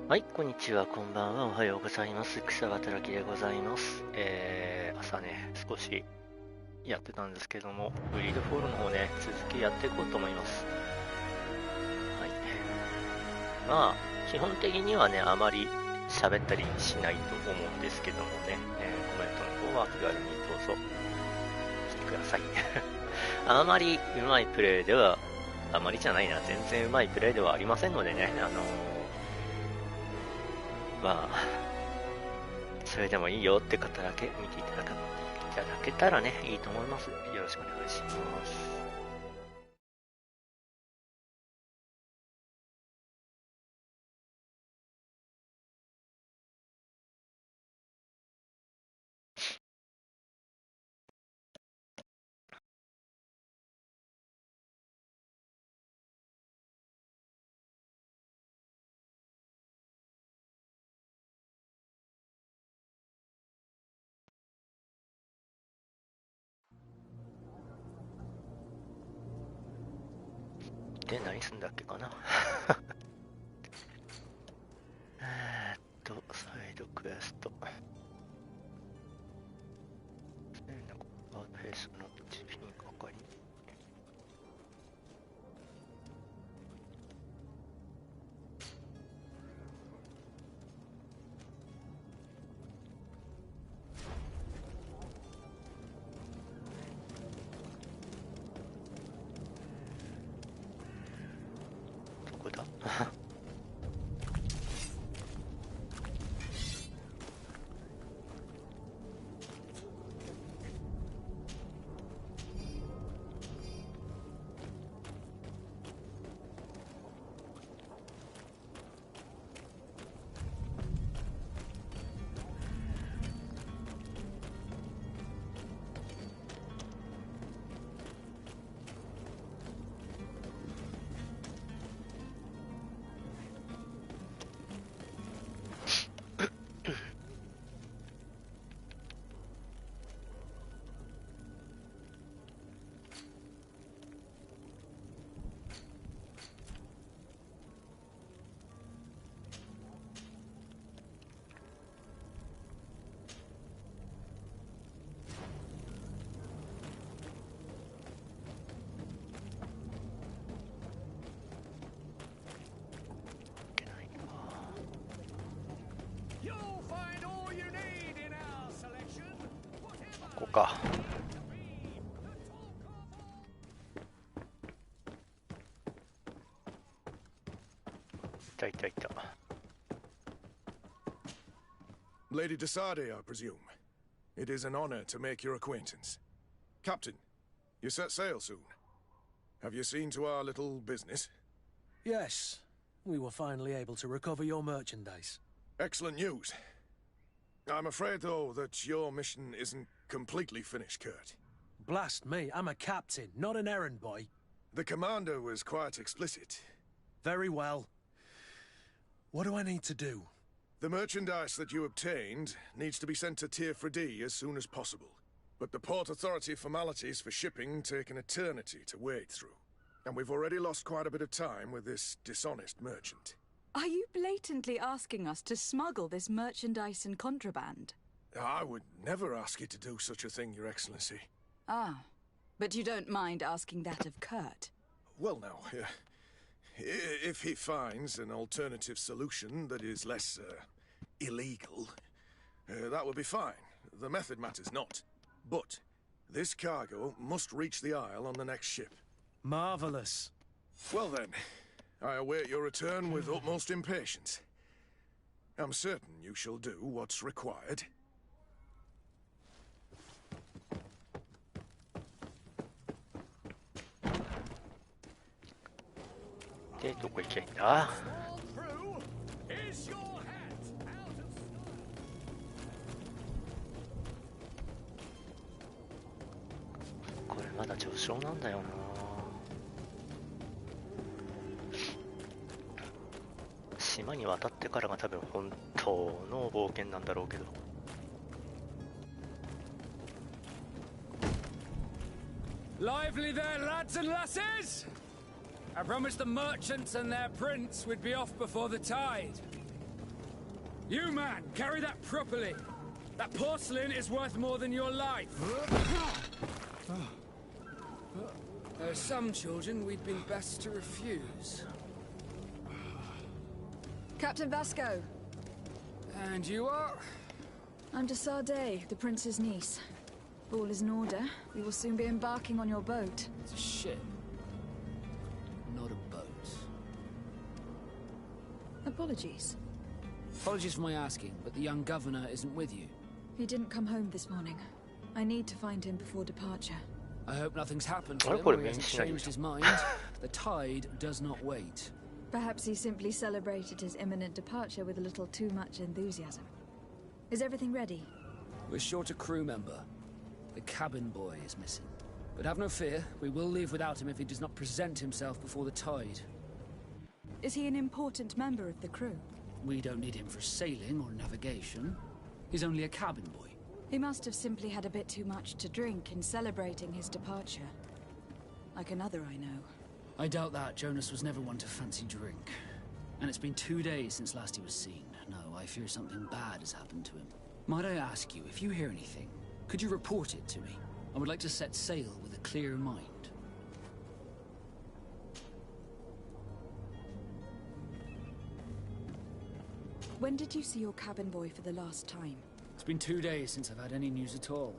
はい、こんにちは、こんばんは、おはようございます。草働きでございます。朝ね、少しやってたんですけども、グリードフォールの方ね、続きやっていこうと思います。はい。まあ、基本的にはね、あまり喋ったりしないと思うんですけどもね、コメントの方は気軽にどうぞ来てください。あまりうまいプレイでは、あまりじゃないな、全然うまいプレイではありませんのでね、まあ、それでもいいよって方だけ見ていただけたらね、いいと思います。よろしくお願いします。で、何すんだっけかな。サイドクエスト。バードフェイスの地品係。どこだここか。いた。Lady Desade, I presume. It is an honor to make your acquaintance. Captain, you set sail soon. Have you seen to our little business? Yes, we were finally able to recover your merchandise. Excellent news. I'm afraid, though, that your mission isn't completely finished, Kurt. Blast me, I'm a captain, not an errand boy. The commander was quite explicit. Very well. What do I need to do? The merchandise that you obtained needs to be sent to Tier 4D as soon as possible. But the Port Authority formalities for shipping take an eternity to wade through. And we've already lost quite a bit of time with this dishonest merchant. Are you blatantly asking us to smuggle this merchandise and contraband? I would never ask you to do such a thing, Your Excellency. Ah, but you don't mind asking that of Kurt? Well, now, if he finds an alternative solution that is less, illegal, that would be fine. The method matters not. But this cargo must reach the Isle on the next ship. Marvelous. Well then, I await your return with utmost impatience. I'm certain you shall do what's required. で、どこ行けばいいんだ。これまだ序章なんだよな。島に渡ってからが多分本当の冒険なんだろうけど。Lively there, lads and lasses! I promised the merchants and their prince we'd be off before the tide. You, man, carry that properly. That porcelain is worth more than your life. There are some children we'd been best to refuse. Captain Vasco. And you are? I'm de Sade, the prince's niece. All is in order. We will soon be embarking on your boat. It's a ship. Not a boat. Apologies. Apologies for my asking, but the young governor isn't with you. He didn't come home this morning. I need to find him before departure. I hope nothing's happened to I him put or him he in hasn't scenario. changed his mind. The tide does not wait. Perhaps he simply celebrated his imminent departure with a little too much enthusiasm. Is everything ready? We're short a crew member. The cabin boy is missing. But have no fear, we will leave without him if he does not present himself before the tide. Is he an important member of the crew? We don't need him for sailing or navigation. He's only a cabin boy. He must have simply had a bit too much to drink in celebrating his departure. Like another I know. I doubt that. Jonas was never one to fancy drink. And it's been 2 days since last he was seen. No, I fear something bad has happened to him. Might I ask you, if you hear anything, could you report it to me? I would like to set sail with a clear mind. When did you see your cabin boy for the last time? It's been 2 days since I've had any news at all.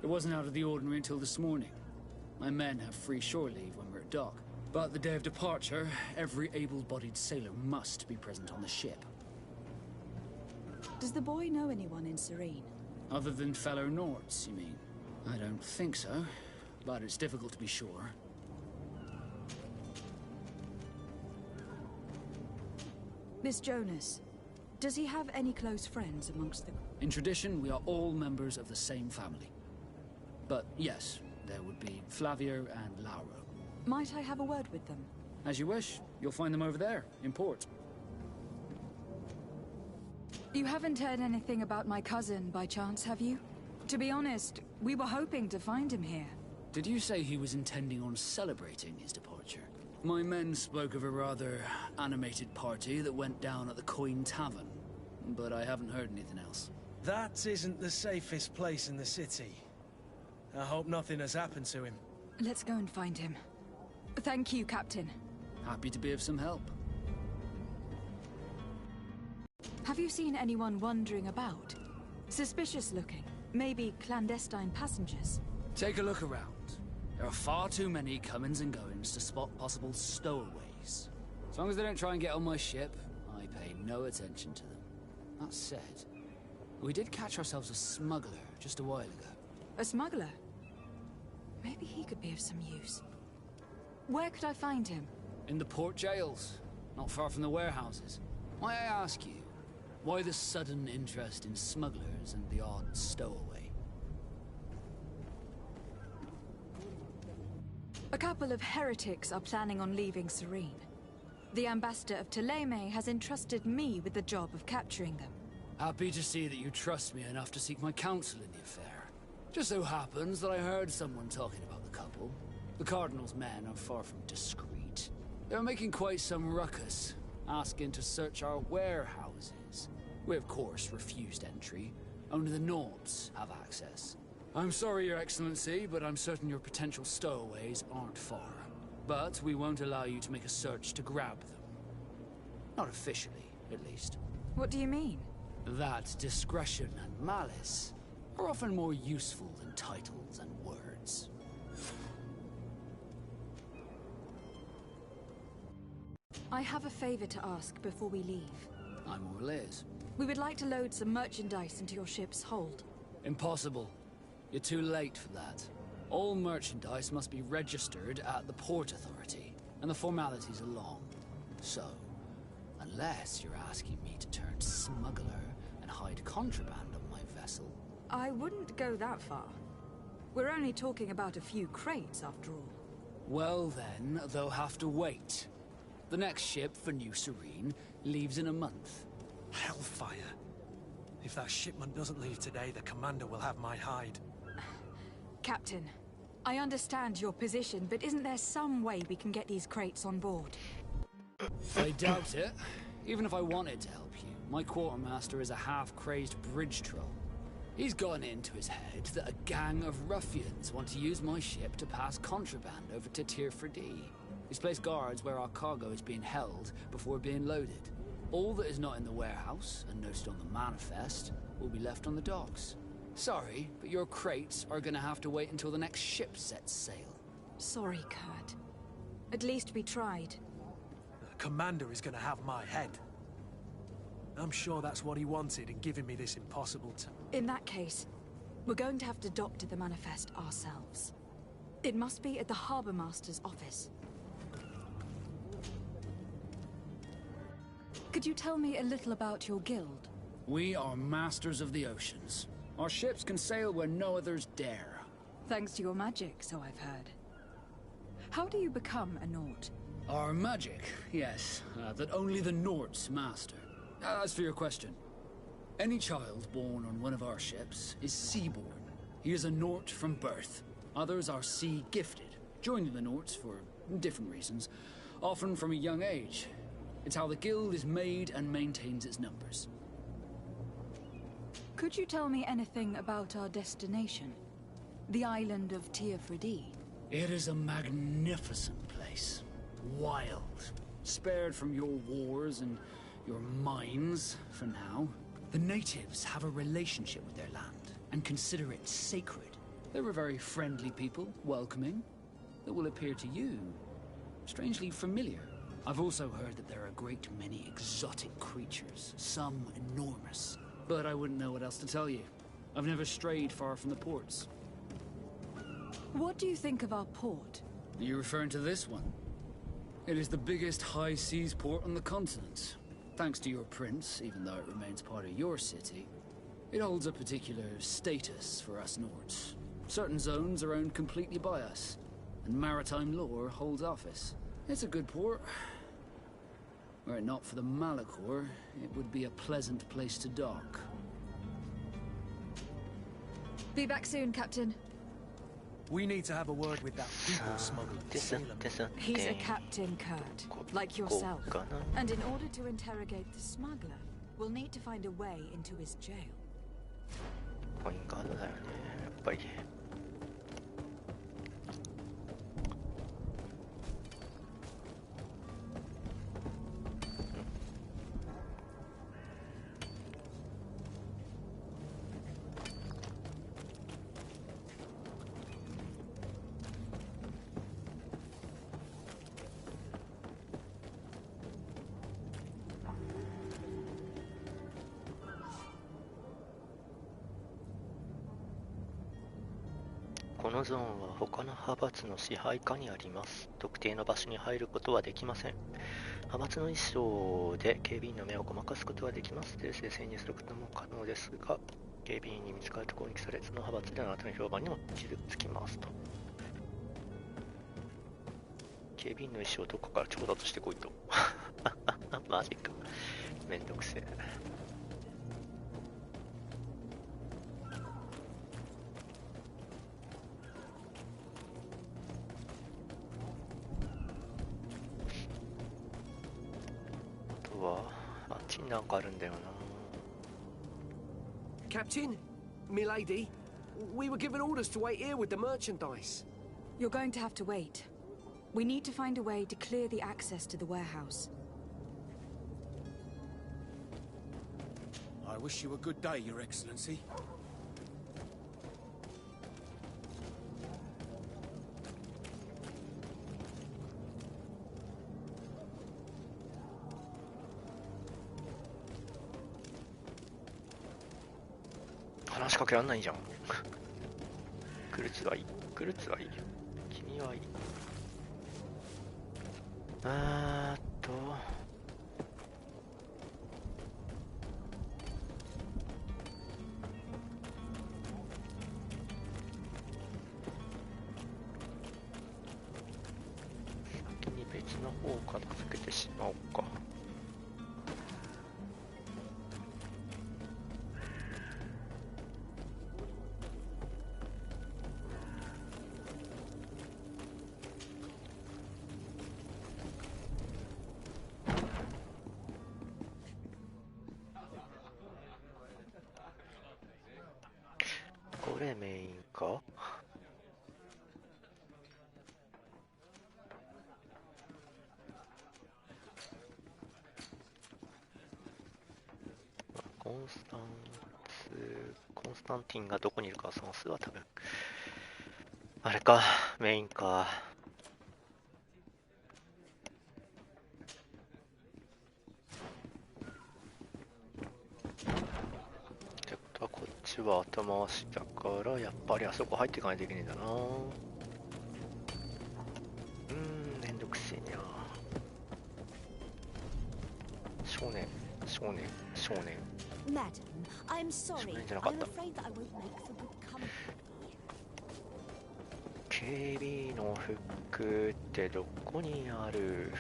It wasn't out of the ordinary until this morning. My men have free shore leave when we're at dock. But the day of departure, every able-bodied sailor must be present on the ship. Does the boy know anyone in Serene? Other than fellow Nords, you mean? I don't think so, but it's difficult to be sure. Miss Jonas, does he have any close friends amongst the... In tradition, we are all members of the same family. But yes, there would be Flavia and Laura. Might I have a word with them? As you wish. You'll find them over there, in port. You haven't heard anything about my cousin, by chance, have you? To be honest, we were hoping to find him here. Did you say he was intending on celebrating his departure? My men spoke of a rather animated party that went down at the Coin Tavern, but I haven't heard anything else. That isn't the safest place in the city. I hope nothing has happened to him. Let's go and find him. Thank you, Captain. Happy to be of some help. Have you seen anyone wandering about? Suspicious looking. Maybe clandestine passengers. Take a look around. There are far too many comings and goings to spot possible stowaways. As long as they don't try and get on my ship, I pay no attention to them. That said, we did catch ourselves a smuggler just a while ago. A smuggler? Maybe he could be of some use. Where could I find him? In the port jails, not far from the warehouses. May I ask you, why the sudden interest in smugglers and the odd stowaway? A couple of heretics are planning on leaving Serene. The ambassador of Ptolemy has entrusted me with the job of capturing them. Happy to see that you trust me enough to seek my counsel in the affair. Just so happens that I heard someone talking about the couple. The Cardinal's men are far from discreet. They're making quite some ruckus, asking to search our warehouses. We, of course, refused entry. Only the Nords have access. I'm sorry, Your Excellency, but I'm certain your potential stowaways aren't far. But we won't allow you to make a search to grab them. Not officially, at least. What do you mean? That discretion and malice are often more useful than titles and words. I have a favor to ask before we leave. I'm all ears. We would like to load some merchandise into your ship's hold. Impossible. You're too late for that. All merchandise must be registered at the Port Authority, and the formalities are long. So, unless you're asking me to turn smuggler and hide contraband on my vessel... I wouldn't go that far. We're only talking about a few crates, after all. Well then, they'll have to wait. The next ship for New Serene leaves in a month. Hellfire. If that shipment doesn't leave today, the commander will have my hide. Captain, I understand your position, but isn't there some way we can get these crates on board? I doubt it. Even if I wanted to help you, My quartermaster is a half-crazed bridge troll. He's gotten into his head that a gang of ruffians want to use my ship to pass contraband over to Tier 4D. He's placed guards where our cargo is being held before being loaded. All that is not in the warehouse, and noted on the manifest, will be left on the docks. Sorry, but your crates are gonna have to wait until the next ship sets sail. Sorry, Kurt. At least we tried. The commander is gonna have my head. I'm sure that's what he wanted in giving me this impossible In that case, we're going to have to doctor the manifest ourselves. It must be at the Harbour Master's office. Could you tell me a little about your guild? We are masters of the oceans. Our ships can sail where no others dare. Thanks to your magic, so I've heard. How do you become a Nort? Our magic, yes, that only the Norts master. As for your question, any child born on one of our ships is seaborn. He is a Nort from birth. Others are sea-gifted, joining the Norts for different reasons, often from a young age. It's how the guild is made and maintains its numbers. Could you tell me anything about our destination? The island of Tier 4D? It is a magnificent place. Wild. Spared from your wars and your mines, for now. The natives have a relationship with their land and consider it sacred. They're a very friendly people, welcoming, that will appear to you strangely familiar. I've also heard that there are a great many exotic creatures, some enormous. But I wouldn't know what else to tell you. I've never strayed far from the ports. What do you think of our port? Are you referring to this one? It is the biggest high seas port on the continent. Thanks to your prince, even though it remains part of your city, it holds a particular status for us Nords. Certain zones are owned completely by us, and maritime law holds office. It's a good port. Were it not for the Malachor, it would be a pleasant place to dock. Be back soon, Captain. We need to have a word with that people smuggler. He's a captain, Kurt, like yourself. And in order to interrogate the smuggler, we'll need to find a way into his jail. コインカードだよね、やっぱり。このゾーンは他の派閥の支配下にあります。特定の場所に入ることはできません。派閥の衣装で警備員の目をごまかすことはできます。訂正潜入することも可能ですが、警備員に見つかると攻撃され、その派閥でのあなたの評判にも傷つきますと。警備員の衣装をどこから調達してこいと。マジか。めんどくせえ。なんかあるんだよな。Captain, milady, we were given orders to wait here with the merchandise. You're going to have to wait. We need to find a way to clear the access to the warehouse. I wish you a good day, Your Excellency.「話しかけらんないじゃん。クルツはいい、クルツはいい、君はいい。先に別の方を片付けてしまおうか。れメインか。コンスタンティンがどこにいるか探すは多分あれか、メインか。ってことはこっちは後回しだからやっぱりあそこ入っていかないといけないんだな。めんどくせえな。少年 Madam, I'm sorry. I'm afraid that I won't make for good company. 警備のフックってどこにある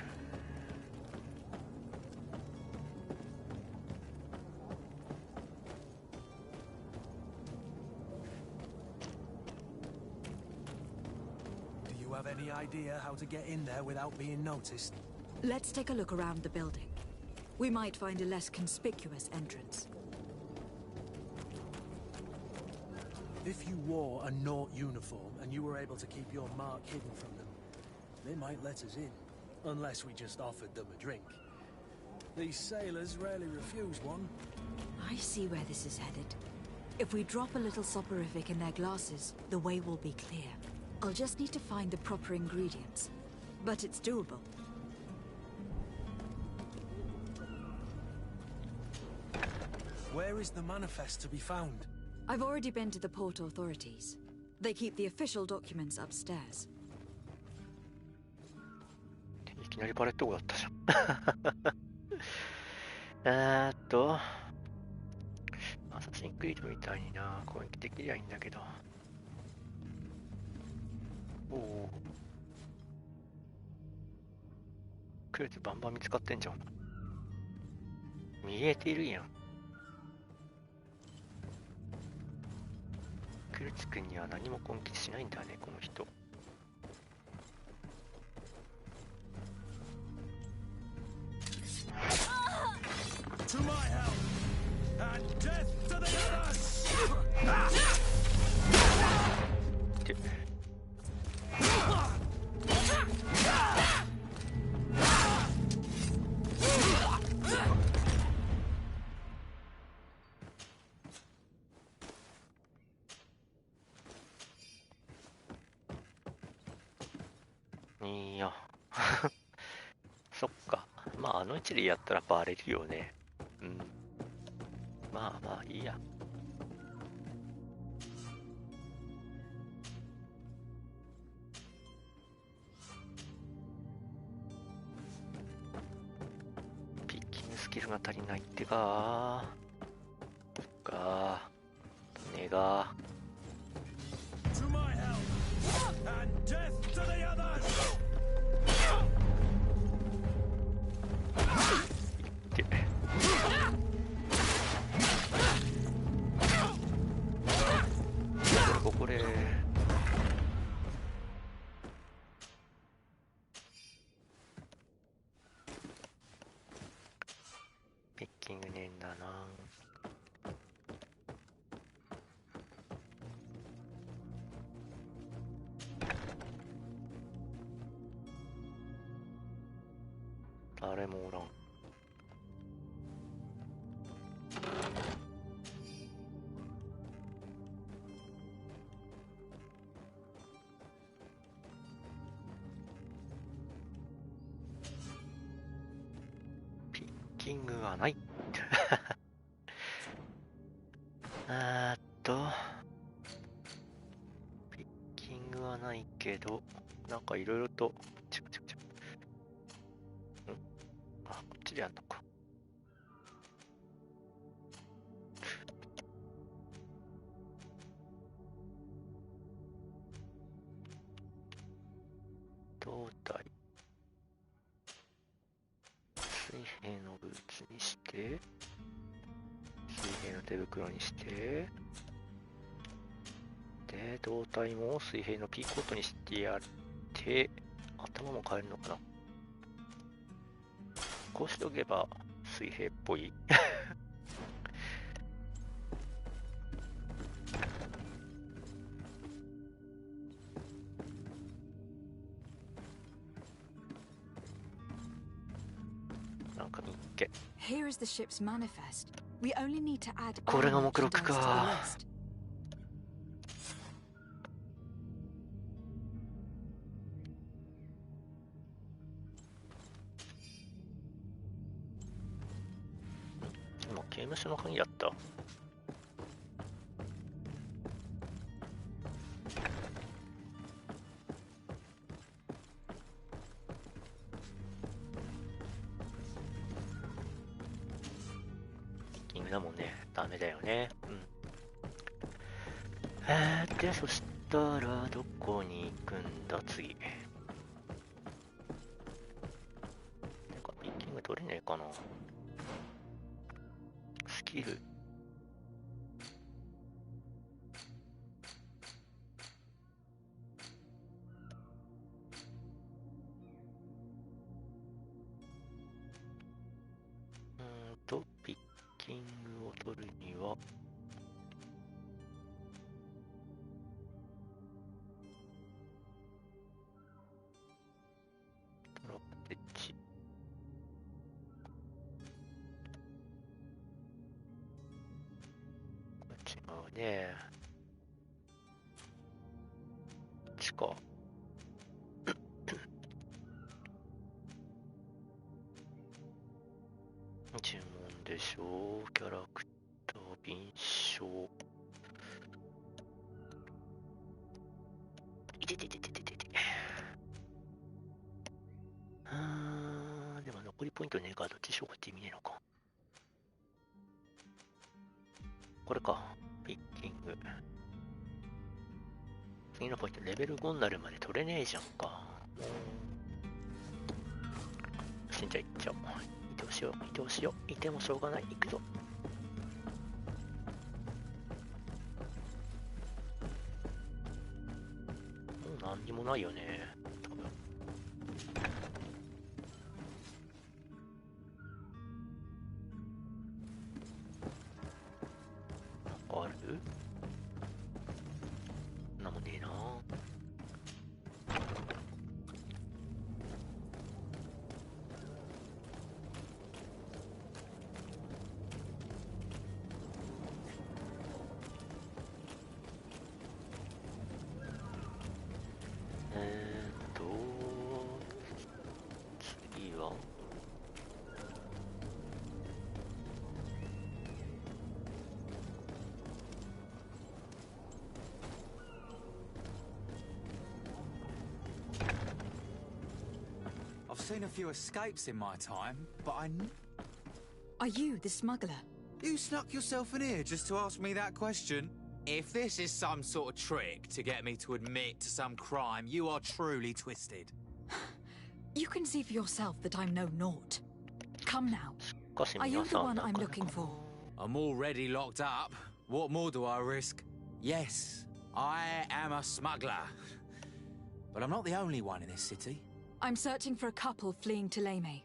？Do you have any idea how to get in there without being noticed? Let's take a look around the building. We might find a less conspicuous entrance. If you wore a Nort uniform and you were able to keep your mark hidden from them, they might let us in, unless we just offered them a drink. These sailors rarely refuse one. I see where this is headed. If we drop a little soporific in their glasses, the way will be clear. I'll just need to find the proper ingredients. But it's doable. Where is the manifest to be found? I've already been to the port authorities. They keep the official documents upstairs. いきなりパレット号だったじゃん。アサシンクリードみたいにな攻撃できりゃいいんだけど。おお。クルツバンバン見つかってんじゃん。見えているやん。クルツ君には何も根気しないんだね、この人。To my help and death to the others! いやそっか。まああの位置でやったらバレるよね。うん。まあまあいいや。ピッキングスキルが足りないってか。そっか。種が。To my help and death to the others! これピッキングねえんだな。誰もおらん。ピッキングがない。ピッキングはないけど、なんかいろいろとあ、こっちでやんのか。胴体。水平のブーツにして、水平の手袋にして、で、胴体も水平のピーコートにしてやって、頭も変えるのかな。こうしとけば水平っぽい。ケ。Here is the ship's manifest. We only need to add これが目録 merchandise to the か。 list. 今刑務所の鍵やった。だもんね、ダメだよね。うん。で、そしたらどこに行くんだ次。なんかピッキング取れねえかな。スキル。ピッキングを取るにはトラップエッジ、これ違うね。こっちか。注文でしょう。キャラクター、敏捷。いててててててて。でも残りポイントねえからどっちしようかって意味ねえのか。これか。ピッキング。次のポイントレベル5になるまで取れねえじゃんか。死んじゃいっちゃう。移動しよう、移動しよう。いてもしょうがない。行くぞ。もう何にもないよね。多分。なんかある？なんもねえな。次はI've seen a few escapes in my time, but Are you the smuggler? You snuck yourself in here just to ask me that question? If this is some sort of trick to get me to admit to some crime, you are truly twisted. You can see for yourself that I'm no naught. Come now. Are you the one I'm looking for? I'm already locked up. What more do I risk? Yes, I am a smuggler. But I'm not the only one in this city. I'm searching for a couple fleeing to Leme.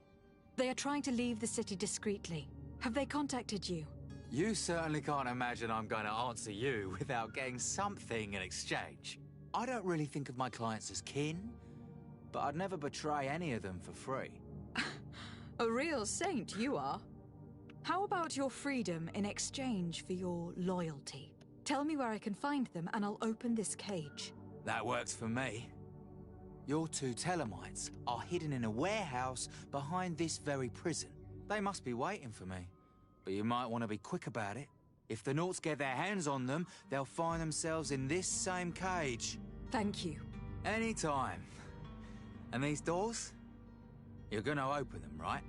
They are trying to leave the city discreetly. Have they contacted you? You certainly can't imagine I'm going to answer you without getting something in exchange. I don't really think of my clients as kin, but I'd never betray any of them for free. A real saint you are. How about your freedom in exchange for your loyalty? Tell me where I can find them and I'll open this cage. That works for me. Your two Telemites are hidden in a warehouse behind this very prison. They must be waiting for me. But you might want to be quick about it. If the Nauts get their hands on them, they'll find themselves in this same cage. Thank you. Anytime. And these doors? You're gonna open them, right?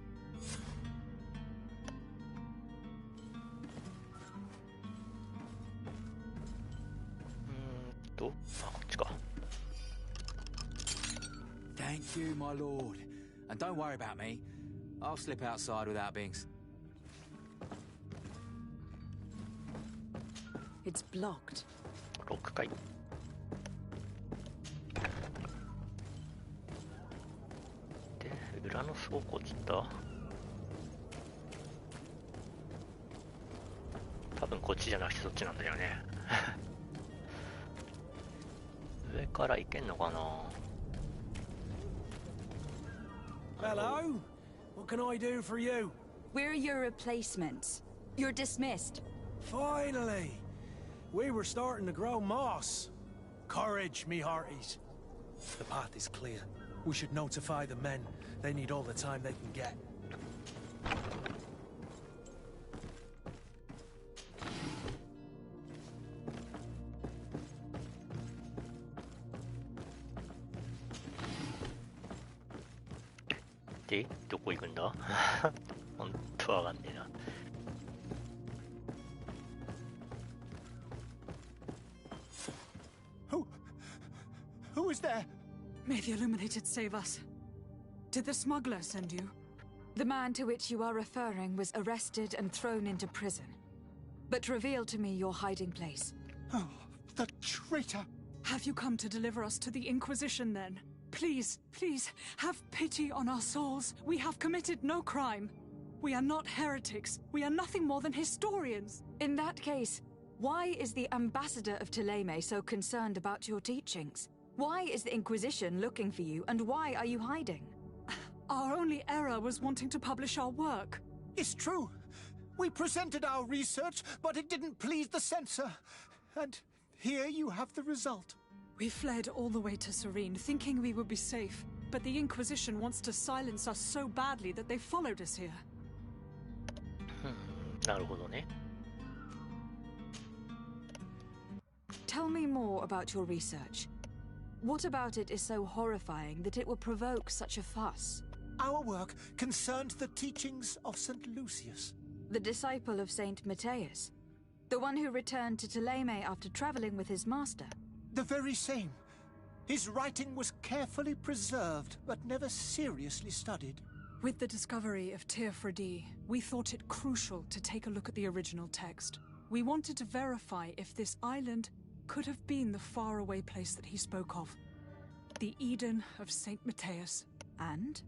Thank you, my lord. And don't worry about me. I'll slip outside without being... It's blocked. ロックかい。で、裏の倉庫っつった。多分こっちじゃなくてそっちなんだよね。上から行けんのかな。Hello? What can I do for you? We're your replacements. You're dismissed. Finally! We were starting to grow moss. Courage, me hearties. The path is clear. We should notify the men. They need all the time they can get. で、どこ行くんだ？ほんとわかんねえな。Who is there? May the Illuminated save us. Did the smuggler send you? The man to which you are referring was arrested and thrown into prison. But reveal to me your hiding place. Oh, the traitor! Have you come to deliver us to the Inquisition then? Please, please, have pity on our souls. We have committed no crime. We are not heretics. We are nothing more than historians. In that case, why is the ambassador of Thélème so concerned about your teachings? Why is the Inquisition looking for you, and why are you hiding? Our only error was wanting to publish our work. It's true. We presented our research, but it didn't please the censor. And here you have the result. We fled all the way to Serene, thinking we would be safe. But the Inquisition wants to silence us so badly that they followed us here. なるほどね。Tell me more about your research. What about it is so horrifying that it will provoke such a fuss? Our work concerned the teachings of St. Lucius. The disciple of Saint Matthias? The one who returned to Thélème after traveling with his master? The very same. His writing was carefully preserved, but never seriously studied. With the discovery of Teofredi, we thought it crucial to take a look at the original text. We wanted to verify if this island could have been the faraway place that he spoke of. The Eden of Saint Matthias. And?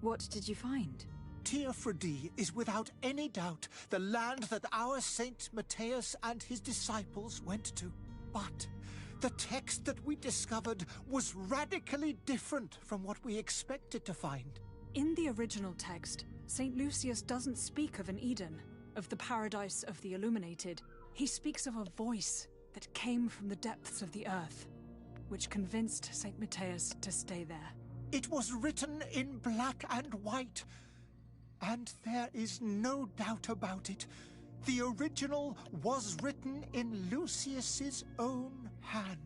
What did you find? Teofredi is without any doubt the land that our Saint Matthias and his disciples went to. But the text that we discovered was radically different from what we expected to find. In the original text, Saint Lucius doesn't speak of an Eden, of the paradise of the illuminated. He speaks of a voice that came from the depths of the earth, which convinced Saint Matthias to stay there. It was written in black and white, and there is no doubt about it. The original was written in Lucius's own hand.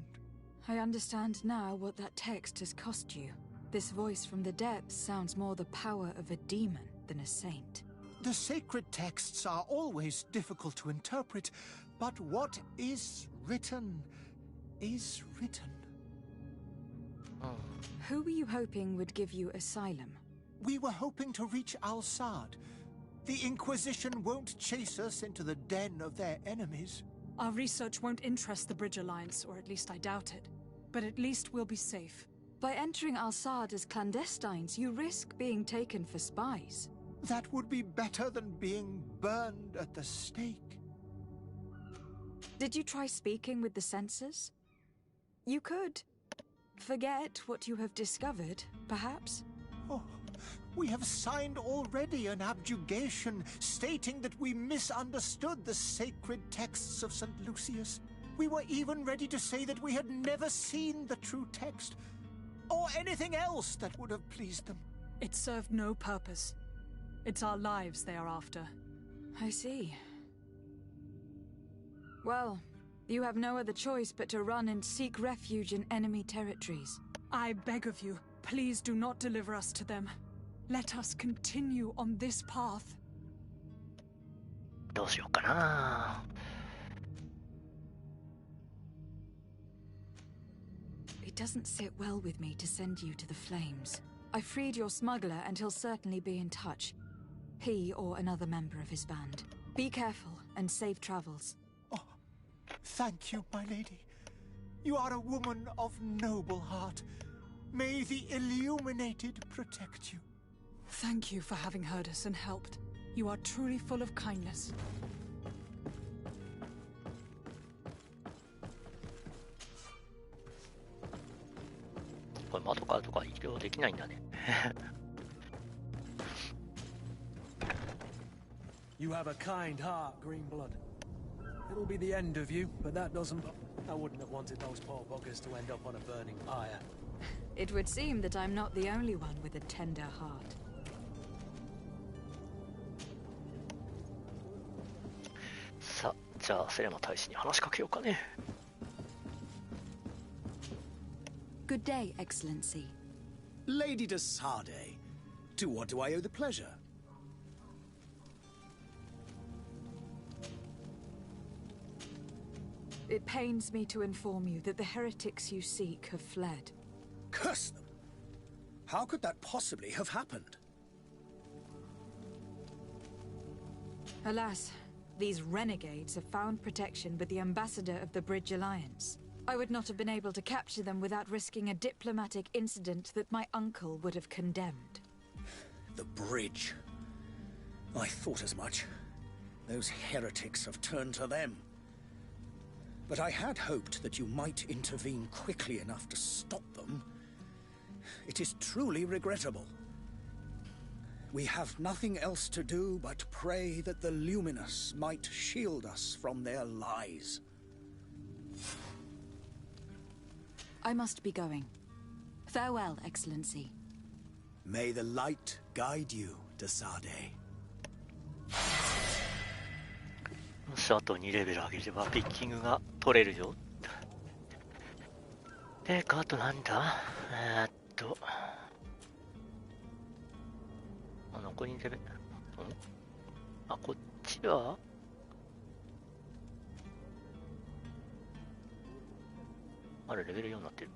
I understand now what that text has cost you. This voice from the depths sounds more the power of a demon than a saint. The sacred texts are always difficult to interpret, but what is written is written. Who were you hoping would give you asylum? We were hoping to reach Al-Sad. The Inquisition won't chase us into the den of their enemies. Our research won't interest the Bridge Alliance, or at least I doubt it. But at least we'll be safe. By entering Al-Sad as clandestines, you risk being taken for spies. That would be better than being burned at the stake. Did you try speaking with the censors? You could. Forget what you have discovered, perhaps? Oh, we have signed already an abjugation stating that we misunderstood the sacred texts of St. Lucius. We were even ready to say that we had never seen the true text, or anything else that would have pleased them. It served no purpose. It's our lives they are after. I see. Well, you have no other choice but to run and seek refuge in enemy territories. I beg of you, please do not deliver us to them. Let us continue on this path. どうしようかな。It doesn't sit well with me to send you to the flames. I freed your smuggler and he'll certainly be in touch. He or another member of his band. Be careful and safe travels. Oh, thank you, my lady. You are a woman of noble heart. May the Illuminated protect you. Thank you for having heard us and helped. You are truly full of kindness. これ窓からとか移動できないんだね。You have a kind heart, Greenblood. It'll be the end of you, but that doesn't... I wouldn't have wanted those poor buggers to end up on a burning pyre. It would seem that I'm not the only one with a tender heart. さあ、じゃあセレマ大使に話しかけようかね。Good day, Excellency. Lady de Sardet, to what do I owe the pleasure? It pains me to inform you that the heretics you seek have fled. Curse them! How could that possibly have happened? Alas, these renegades have found protection with the ambassador of the Bridge Alliance. I would not have been able to capture them without risking a diplomatic incident that my uncle would have condemned. The bridge. I thought as much. Those heretics have turned to them. But I had hoped that you might intervene quickly enough to stop them. It is truly regrettable. We have nothing else to do but pray that the Luminous might shield us from their lies. I must be going. Farewell, Excellency. May the light guide you, de Sardet. もしあと2レベル上げればピッキングが取れるよ。で、あとなんだ残り2レベル。あ、こっちはあれ、レベル4になってる。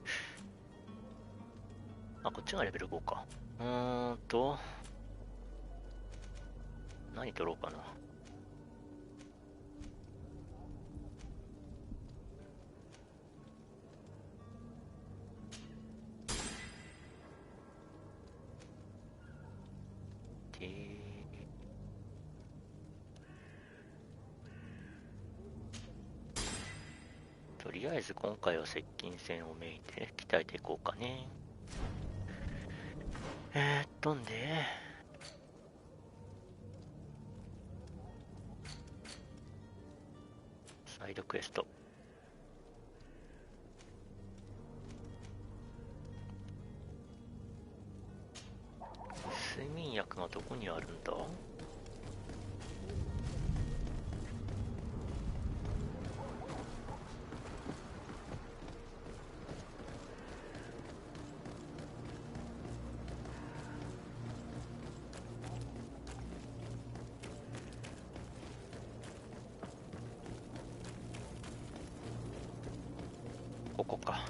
あ、こっちがレベル5か。何取ろうかな。とりあえず今回は接近戦をメインで鍛えていこうかね。んでサイドクエスト。睡眠薬がどこにあるんだ？ここか。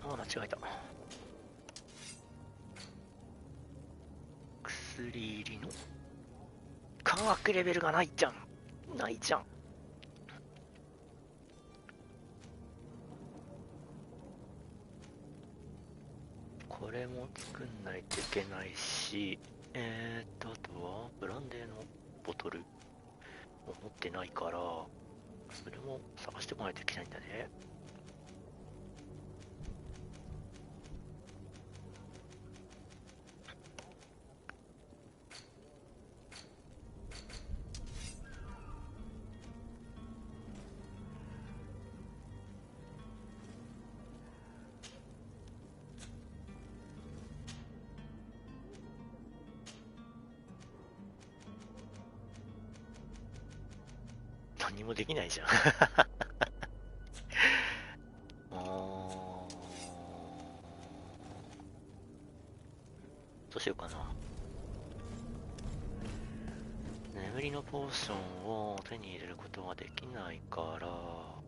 間違えた。薬入りの科学レベルがないじゃん。ないじゃん。これも作んないといけないし、あとはブランデーのボトルを持ってないから、それも探してこないといけないんだね。何もできないじゃんどうしようかな。眠りのポーションを手に入れることができないから、こ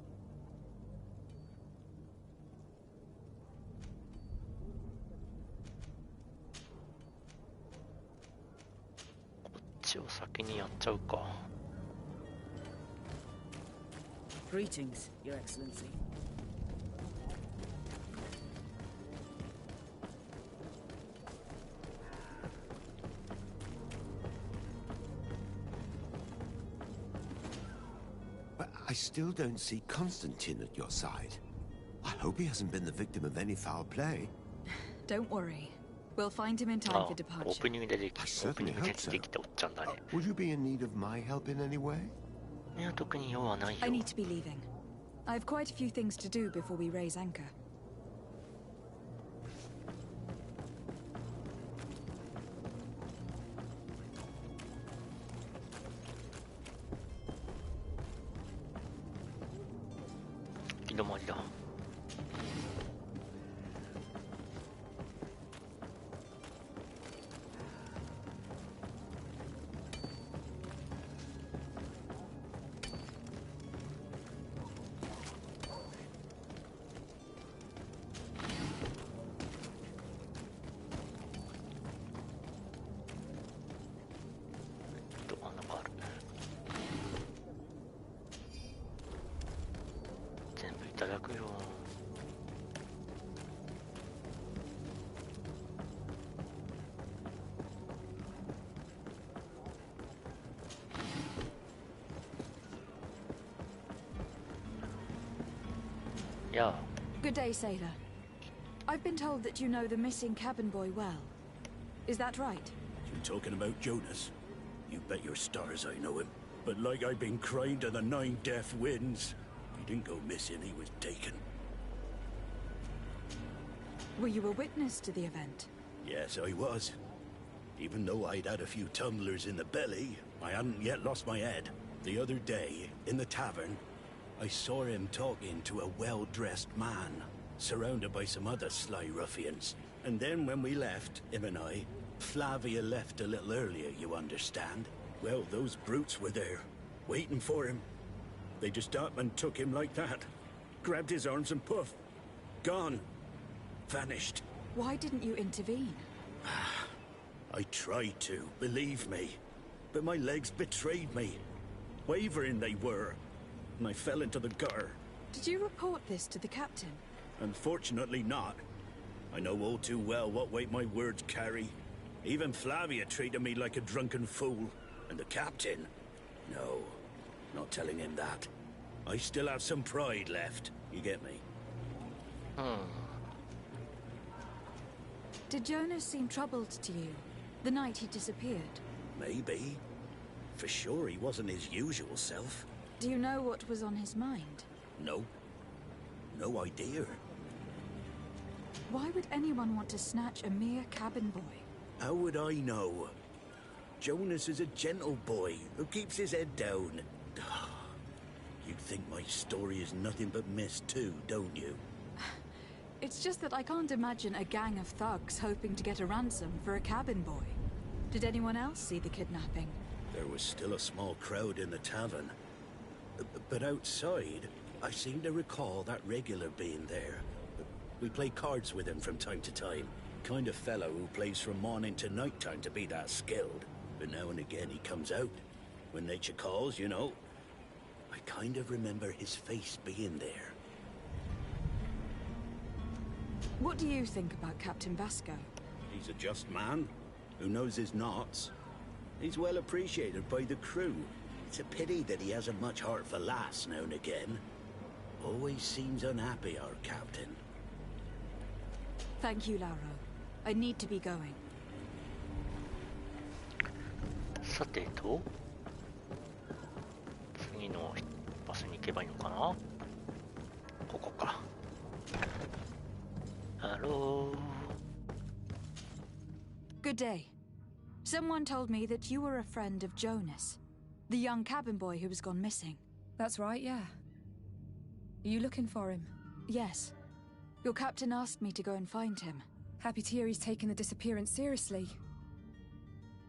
っちを先にやっちゃうか。Greetings, Your Excellency. I still don't see Constantine at your side. I hope he hasn't been the victim of any foul play. Don't worry. We'll find him in time for departure. I certainly hope so. Will you be in need of my help in any way? I need to be leaving. I have quite a few things to do before we raise anchor. Yeah. Good day, sailor. I've been told that you know the missing cabin boy well. Is that right? You talking about Jonas? You bet your stars I know him. But like I've been crying to the 9 deaf winds, he didn't go missing, he was taken. Were you a witness to the event? Yes, I was. Even though I'd had a few tumblers in the belly, I hadn't yet lost my head. The other day, in the tavern, I saw him talking to a well-dressed man, surrounded by some other sly ruffians. And then when we left, him and I, Flavia left a little earlier, you understand? Well, those brutes were there, waiting for him. They just up and took him like that. Grabbed his arms and poof. Gone. Vanished. Why didn't you intervene? I tried to, believe me. But my legs betrayed me. Wavering they were. And I fell into the gutter. Did you report this to the captain? Unfortunately not. I know all too well what weight my words carry. Even Flavia treated me like a drunken fool. And the captain? No, not telling him that. I still have some pride left. You get me? Did Jonas seem troubled to you the night he disappeared? Maybe. For sure he wasn't his usual self. Do you know what was on his mind? No. No idea. Why would anyone want to snatch a mere cabin boy? How would I know? Jonas is a gentle boy who keeps his head down. You think my story is nothing but mist too, don't you? It's just that I can't imagine a gang of thugs hoping to get a ransom for a cabin boy. Did anyone else see the kidnapping? There was still a small crowd in the tavern. But outside, I seem to recall that regular being there. We play cards with him from time to time. Kind of fellow who plays from morning to night time to be that skilled. But now and again he comes out. When nature calls, you know. I kind of remember his face being there. What do you think about Captain Vasco? He's a just man who knows his knots. He's well appreciated by the crew. It's a pity that he hasn't much heart for lass now and again. Always seems unhappy, our captain. Thank you, Lauro. I need to be going. さてと、次の場所に行けばいいのかな。ここか。Hello. Good day. Someone told me that you were a friend of Jonas, the young cabin boy who has gone missing. That's right, yeah. Are you looking for him? Yes. Your captain asked me to go and find him. Happy to hear he's taken the disappearance seriously.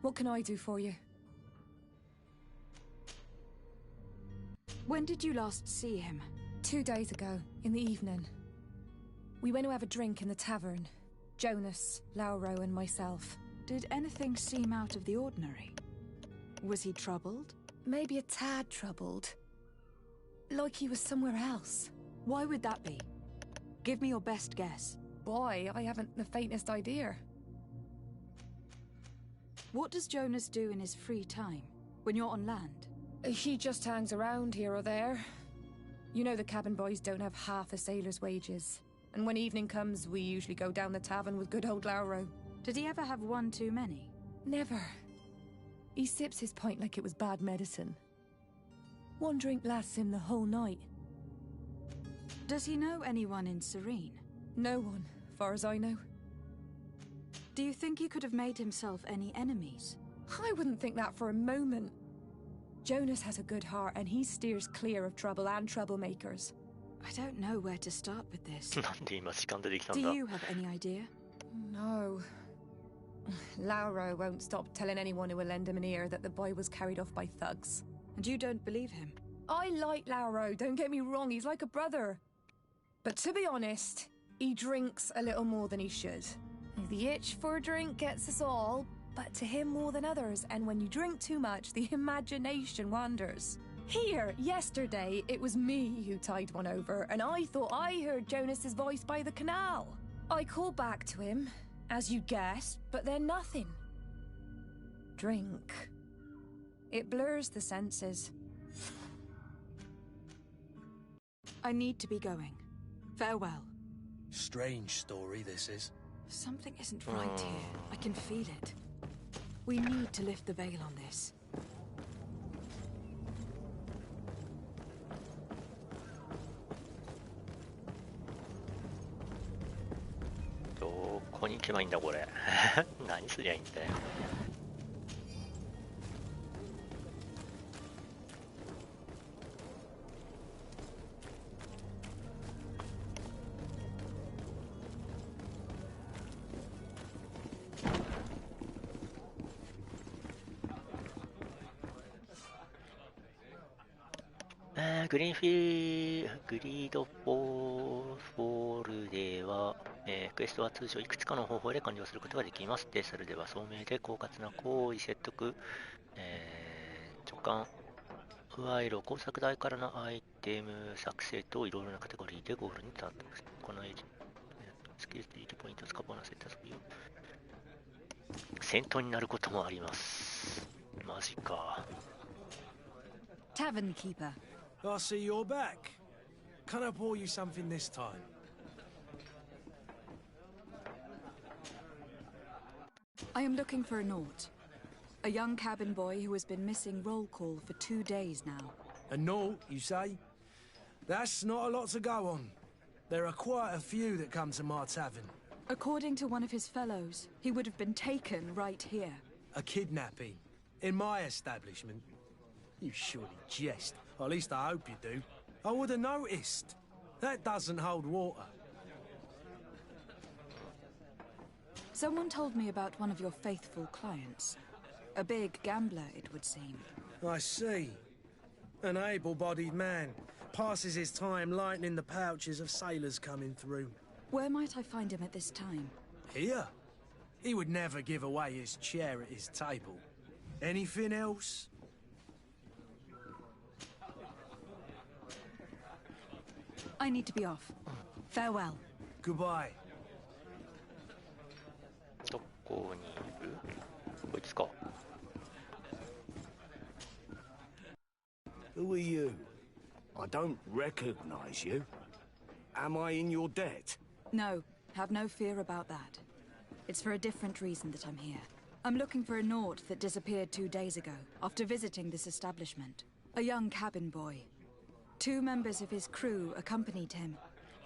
What can I do for you? When did you last see him? 2 days ago, in the evening. We went to have a drink in the tavern. Jonas, Lauro and myself. Did anything seem out of the ordinary? Was he troubled? Maybe a tad troubled. Like he was somewhere else. Why would that be? Give me your best guess. Boy, I haven't the faintest idea. What does Jonas do in his free time, when you're on land? He just hangs around here or there. You know the cabin boys don't have half a sailor's wages. And when evening comes, we usually go down the tavern with good old Lauro. Did he ever have one too many? Never. He sips his pint like it was bad medicine. One drink lasts him the whole night. Does he know anyone in Serene? No one, far as I know. Do you think he could have made himself any enemies? I wouldn't think that for a moment. Jonas has a good heart and he steers clear of trouble and troublemakers. I don't know where to start with this. Do Do you have any idea? No. Lauro won't stop telling anyone who will lend him an ear that the boy was carried off by thugs. And you don't believe him? I like Lauro, don't get me wrong, he's like a brother. But to be honest, he drinks a little more than he should. The itch for a drink gets us all, but to him more than others, and when you drink too much, the imagination wanders. Here, yesterday, it was me who tied one over, and I thought I heard Jonas's voice by the canal. I called back to him, as you guessed, but then nothing. Drink. It blurs the senses. I need to be going. Farewell. Strange story, this is. Something isn't right here. I can feel it. We need to lift the veil on this.どこに行けばいいんだこれ。何すりゃいいんだよ。グリードフォールでは、クエストは通常いくつかの方法で完了することができます。で、それでは聡明で狡猾な行為、説得、直感、賄賂、工作台からのアイテム作成といろいろなカテゴリーでゴールに到達。このスキルスリードポイントを使うボーナスで遊びを。戦闘になることもあります。マジか。Tavern keeper. I see you're back. Can I pour you something this time? I am looking for a Naut. A young cabin boy who has been missing roll call for 2 days now. A Naut, you say? That's not a lot to go on. There are quite a few that come to my tavern. According to one of his fellows, he would have been taken right here. A kidnapping? In my establishment? You surely jest. Or at least I hope you do. I would have noticed. That doesn't hold water. Someone told me about one of your faithful clients. A big gambler, it would seem. I see. An able-bodied man. Passes his time lightening the pouches of sailors coming through. Where might I find him at this time? Here? He would never give away his chair at his table. Anything else? I need to be off. Farewell. Goodbye. どこにいる？こいつか。Who are you? I don't recognize you. Am I in your debt? No, have no fear about that. It's for a different reason that I'm here. I'm looking for a Naut that disappeared 2 days ago, after visiting this establishment. A young cabin boy. 2 members of his crew accompanied him.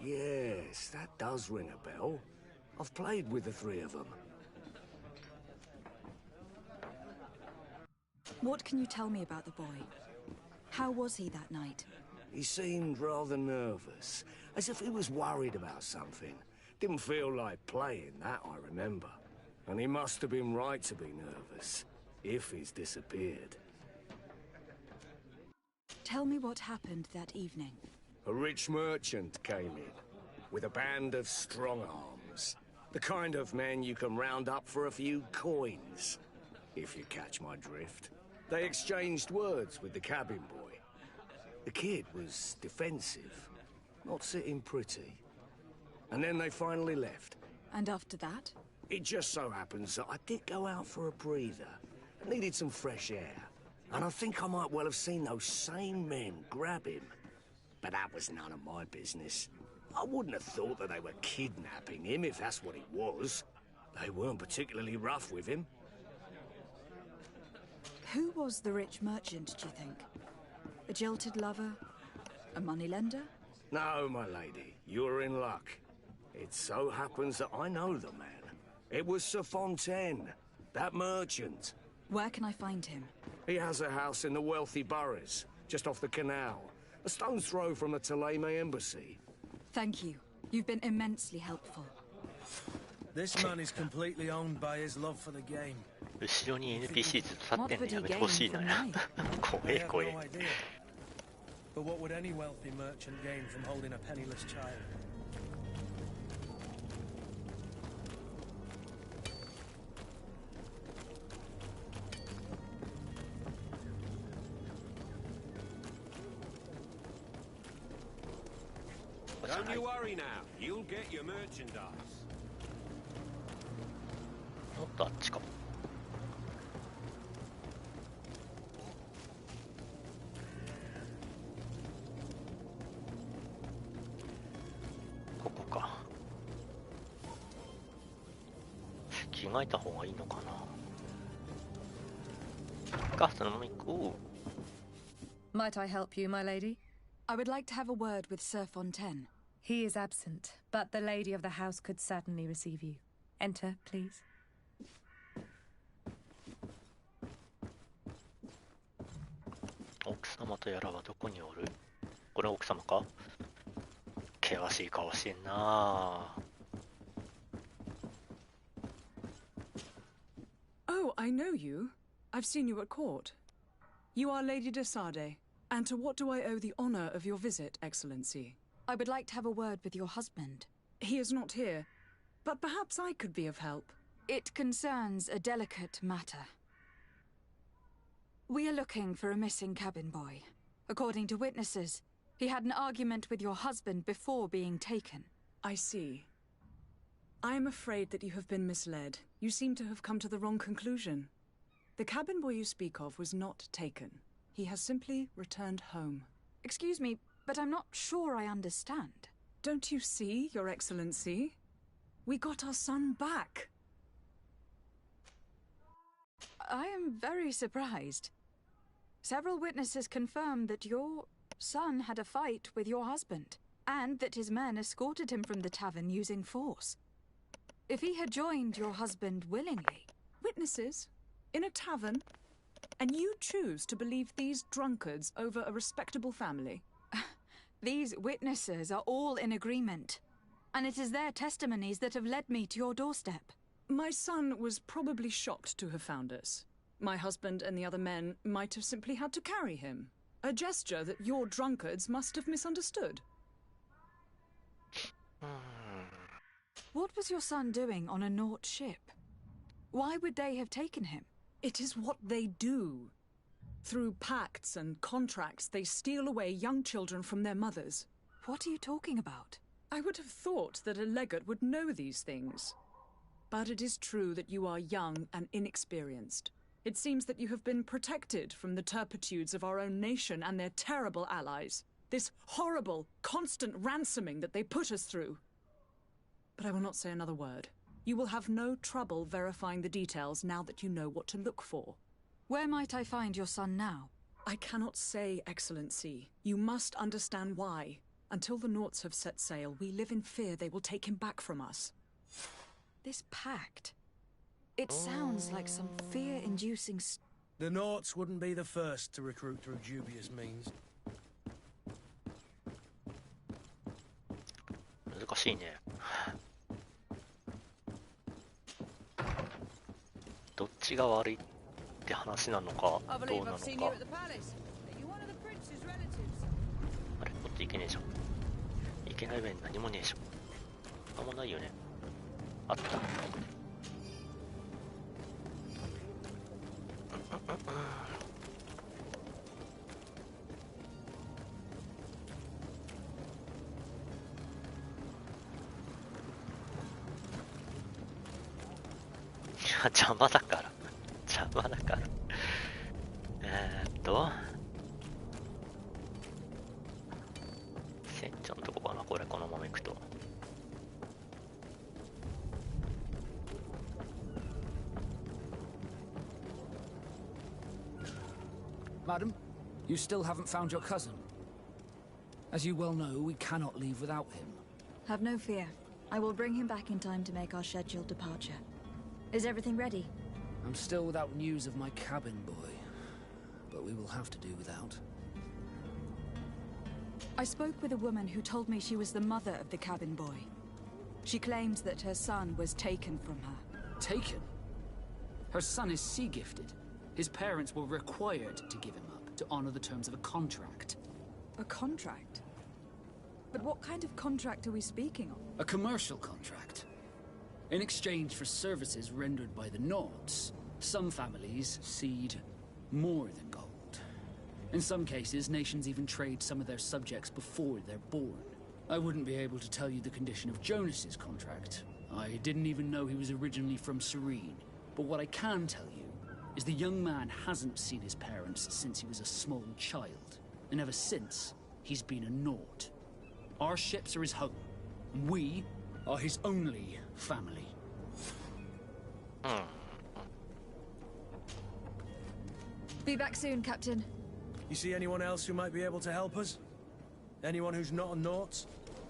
Yes, that does ring a bell. I've played with the 3 of them. What can you tell me about the boy? How was he that night? He seemed rather nervous, as if he was worried about something. Didn't feel like playing, that I remember. And he must have been right to be nervous, if he's disappeared. Tell me what happened that evening. A rich merchant came in, with a band of strong arms. The kind of men you can round up for a few coins, if you catch my drift. They exchanged words with the cabin boy. The kid was defensive, not sitting pretty. And then they finally left. And after that? It just so happens that I did go out for a breather. I needed some fresh air. And I think I might well have seen those same men grab him. but that was none of my business. I wouldn't have thought that they were kidnapping him if that's what it was. They weren't particularly rough with him. Who was the rich merchant, do you think? A jilted lover? A moneylender? No, my lady, you're in luck. It so happens that I know the man. It was Sir Fontaine, that merchant. Where can I find him? He has a house in the wealthy boroughs, just off the canal. A stone's throw from the Theleme embassy. Thank you. You've been immensely helpful. This man is completely owned by his love for the game. 後ろに NPC ずっと立ってんのやめてほしいな。怖え怖え。 But what would any wealthy merchant gain from holding a penniless child? Don't you worry now. You'll get your merchandise. おっとあっちか。ここか。着替えた方がいいのかな。か、そのまま行こう。 Might I help you, my lady? I would like to have a word with Sir Fontaine. He is absent, but the lady of the house could certainly receive you. Enter, please. 奥様とやらはどこにおる？これ奥様か？険しい顔してんな。 Oh, I know you. I've seen you at court. You are Lady de Sade. And to what do I owe the honor of your visit, Excellency? I would like to have a word with your husband. He is not here, but perhaps I could be of help. It concerns a delicate matter. We are looking for a missing cabin boy. According to witnesses, he had an argument with your husband before being taken. I see. I am afraid that you have been misled. You seem to have come to the wrong conclusion. The cabin boy you speak of was not taken. He has simply returned home. Excuse me, but I'm not sure I understand. Don't you see, Your Excellency? We got our son back. I am very surprised. Several witnesses confirmed that your son had a fight with your husband, and that his men escorted him from the tavern using force. If he had joined your husband willingly... Witnesses? In a tavern? And you choose to believe these drunkards over a respectable family? These witnesses are all in agreement, and it is their testimonies that have led me to your doorstep. My son was probably shocked to have found us. My husband and the other men might have simply had to carry him. A gesture that your drunkards must have misunderstood. What was your son doing on a Naut ship? Why would they have taken him? It is what they do. Through pacts and contracts, they steal away young children from their mothers. What are you talking about? I would have thought that a legate would know these things. But it is true that you are young and inexperienced. It seems that you have been protected from the turpitudes of our own nation and their terrible allies. This horrible, constant ransoming that they put us through. But I will not say another word. You will have no trouble verifying the details now that you know what to look for. Where might I find your son now? I cannot say, Excellency. You must understand why. Until the Nauts have set sail, we live in fear they will take him back from us. This pact... It sounds like some fear-inducing... The Nauts wouldn't be the first to recruit through dubious means. 難しいね。どっちが悪いって話なのか、どうなのか。あれ、こっち行けねえじゃん。行けない上に何もねえじゃん。なんもないよね。あった。邪魔だから邪魔だから Madam, you still haven't found your cousin. As you well know, we cannot leave without him. Have no fear. I will bring him back in time to make our scheduled departure. Is everything ready? I'm still without news of my cabin boy, but we will have to do without. I spoke with a woman who told me she was the mother of the cabin boy. She claims that her son was taken from her. Taken? Her son is sea-gifted. His parents were required to give him up to honor the terms of a contract. A contract? But what kind of contract are we speaking of? A commercial contract. In exchange for services rendered by the Nords, some families cede more than gold. In some cases, nations even trade some of their subjects before they're born. I wouldn't be able to tell you the condition of Jonas's contract. I didn't even know he was originally from Serene. But what I can tell you is the young man hasn't seen his parents since he was a small child. And ever since, he's been a Nord. Our ships are his home. And we are his only family. Be back soon, Captain. You see anyone else who might be able to help us? Anyone who's not a Naut?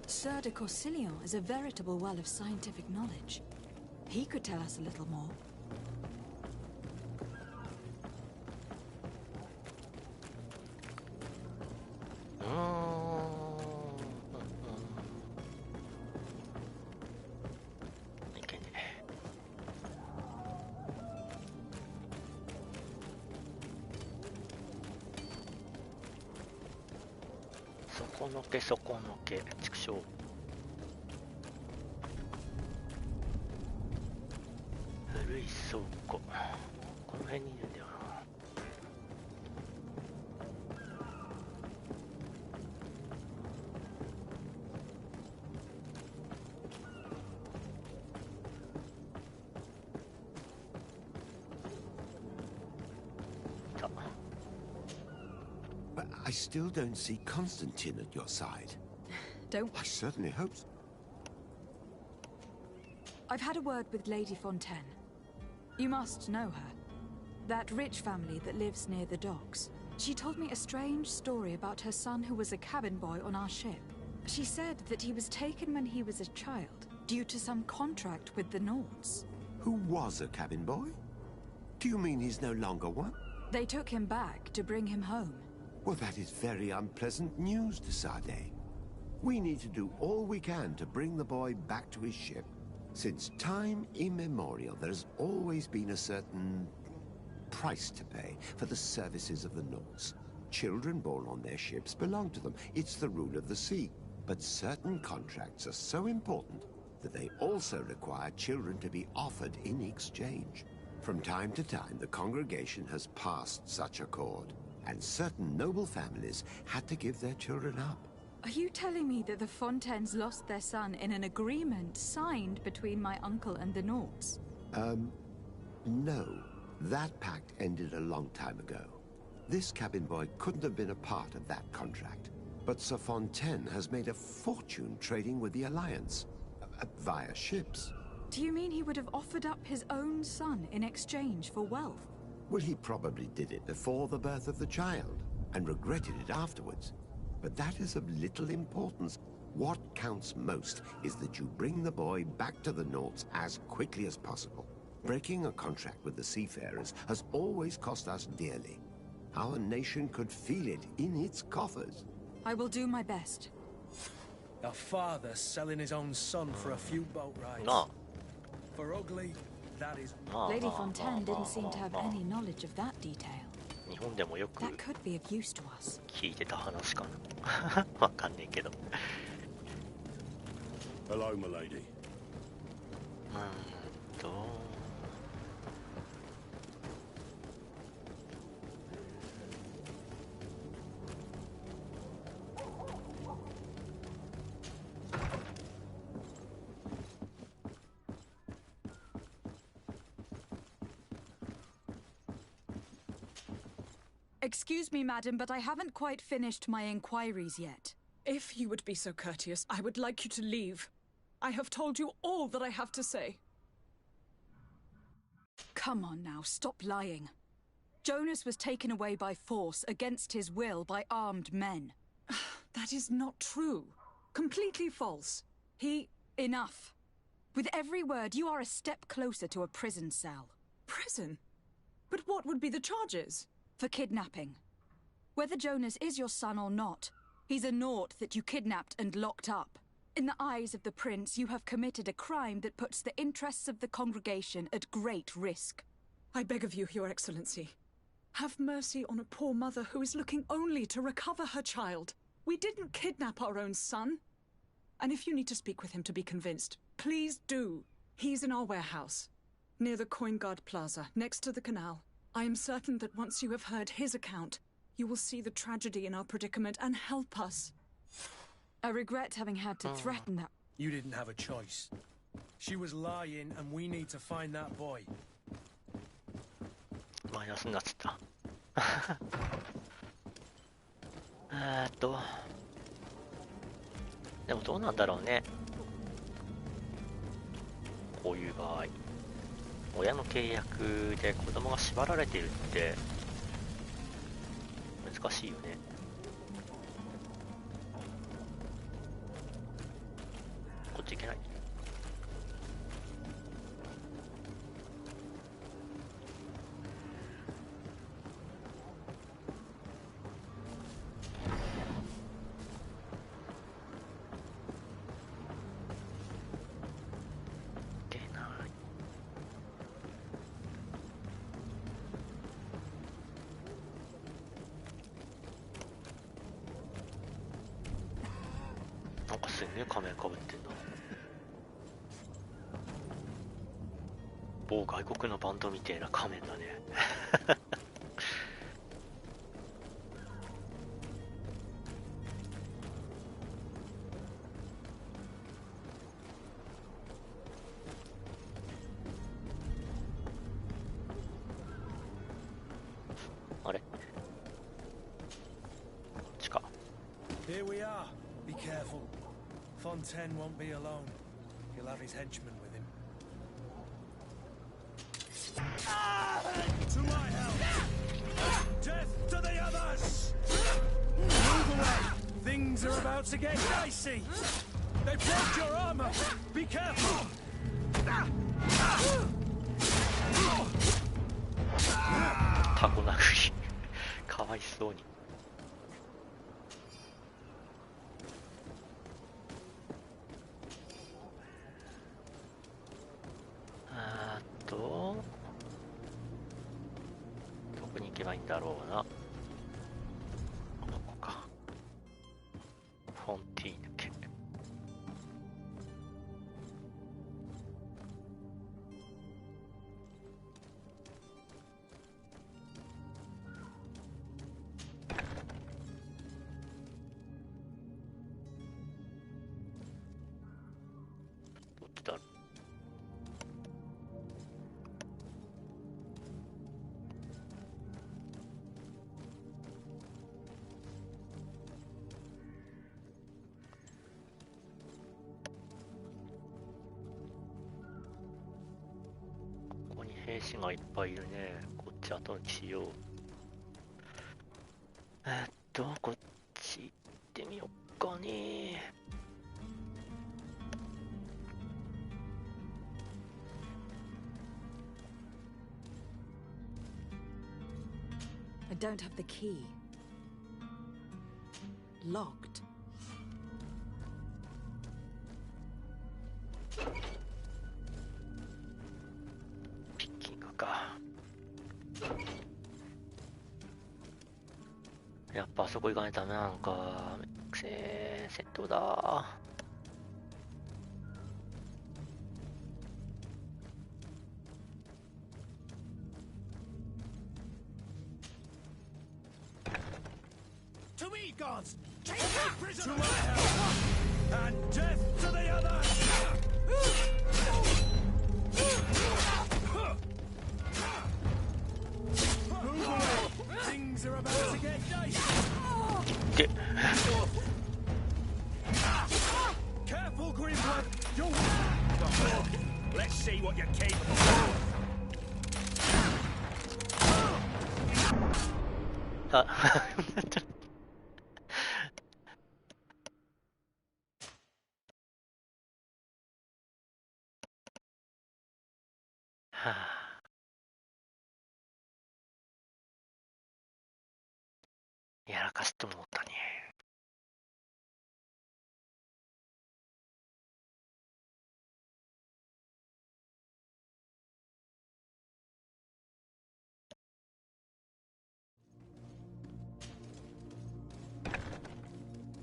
Sir de Corsilion is a veritable well of scientific knowledge. He could tell us a little more.そこのけ畜生。古い倉庫、この辺にいるんだよな。I still don't see Constantine at your side. Don't. I certainly hope so. I've had a word with Lady Fontaine. You must know her. That rich family that lives near the docks. She told me a strange story about her son who was a cabin boy on our ship. She said that he was taken when he was a child, due to some contract with the Nords. Who was a cabin boy? Do you mean he's no longer one? They took him back to bring him home. Well, that is very unpleasant news, de Sade. We need to do all we can to bring the boy back to his ship. Since time immemorial, there has always been a certain price to pay for the services of the Nords. Children born on their ships belong to them. It's the rule of the sea. But certain contracts are so important that they also require children to be offered in exchange. From time to time, the congregation has passed such accord, and certain noble families had to give their children up. Are you telling me that the Fontaines lost their son in an agreement signed between my uncle and the Nords? No. That pact ended a long time ago. This cabin boy couldn't have been a part of that contract. But Sir Fontaine has made a fortune trading with the Alliance, via ships. Do you mean he would have offered up his own son in exchange for wealth? Well, he probably did it before the birth of the child, and regretted it afterwards. But that is of little importance. What counts most is that you bring the boy back to the Nords as quickly as possible. Breaking a contract with the seafarers has always cost us dearly. Our nation could feel it in its coffers. I will do my best. A father selling his own son for a few boat rides. No. For ugly, that is... Lady Fontaine didn't seem to have any knowledge of that detail. 日本でもよく That could be of use to us. 聞いてた話かな。わかんねえけど。Hello, my lady. Excuse me, madam, but I haven't quite finished my inquiries yet. If you would be so courteous, I would like you to leave. I have told you all that I have to say. Come on now, stop lying. Jonas was taken away by force against his will by armed men. That is not true. Completely false. He... Enough. With every word, you are a step closer to a prison cell. Prison? But what would be the charges? For kidnapping. Whether Jonas is your son or not, he's a naught that you kidnapped and locked up. In the eyes of the prince, you have committed a crime that puts the interests of the congregation at great risk. I beg of you, Your Excellency. Have mercy on a poor mother who is looking only to recover her child. We didn't kidnap our own son. And if you need to speak with him to be convinced, please do. He's in our warehouse, near the Coin Guard Plaza, next to the canal. I am certain that once you have heard his account, you will see the tragedy in our predicament and help us. I regret having had to threaten that. You didn't have a choice. She was lying, and we need to find that boy. マイナスになっちゃったでもどうなんだろうね。こういう場合、親の契約で子供が縛られているって難しいよね。こっち行けない。なんかすげえ仮面かぶってんな。某外国のバンドみてえな仮面だねあれこっちか。 Here we are. Be careful. Fontaine won't be alone. He'll have his henchmen with him. To my help! Death to the others! Move away! Things are about to get dicey! They broke your armor! Be careful! タコ殴りかわいそうに。どこに行けばいいんだろうな。ここか。フォンティーヌ家。どっちだろう。兵士がいっぱいいるね。こっち後にしよう。こっち行ってみよっかね。I don't have the key. Locked. やっぱあそこ行かないとダメなのか。めんどくせえ、窃盗だ。To me, gods! Take me prisoner! To my help! And death to the others! Move away! Things are about to get dicey! Careful, Greenblood! You're... Let's see what you're capable of! あはあ、やらかしと思ったね。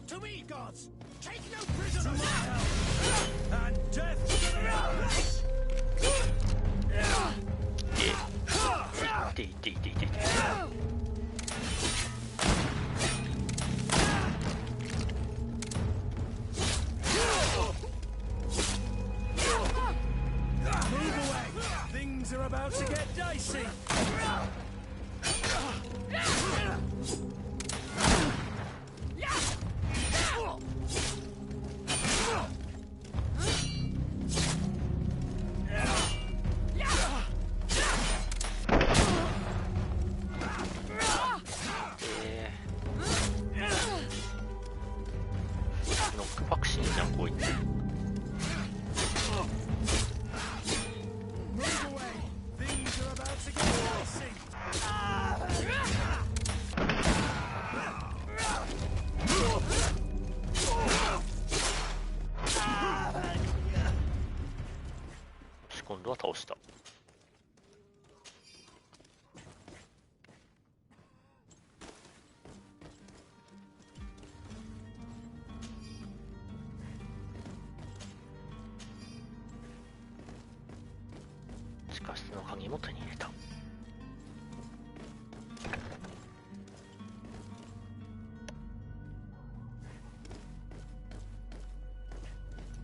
To me, gods! Take no prisoners! And death to the rebels! いって。Move away! Things are about to get dicey! ノックパクシーじゃんこいつ。今度は倒した。地下室の鍵も手に入れた。ち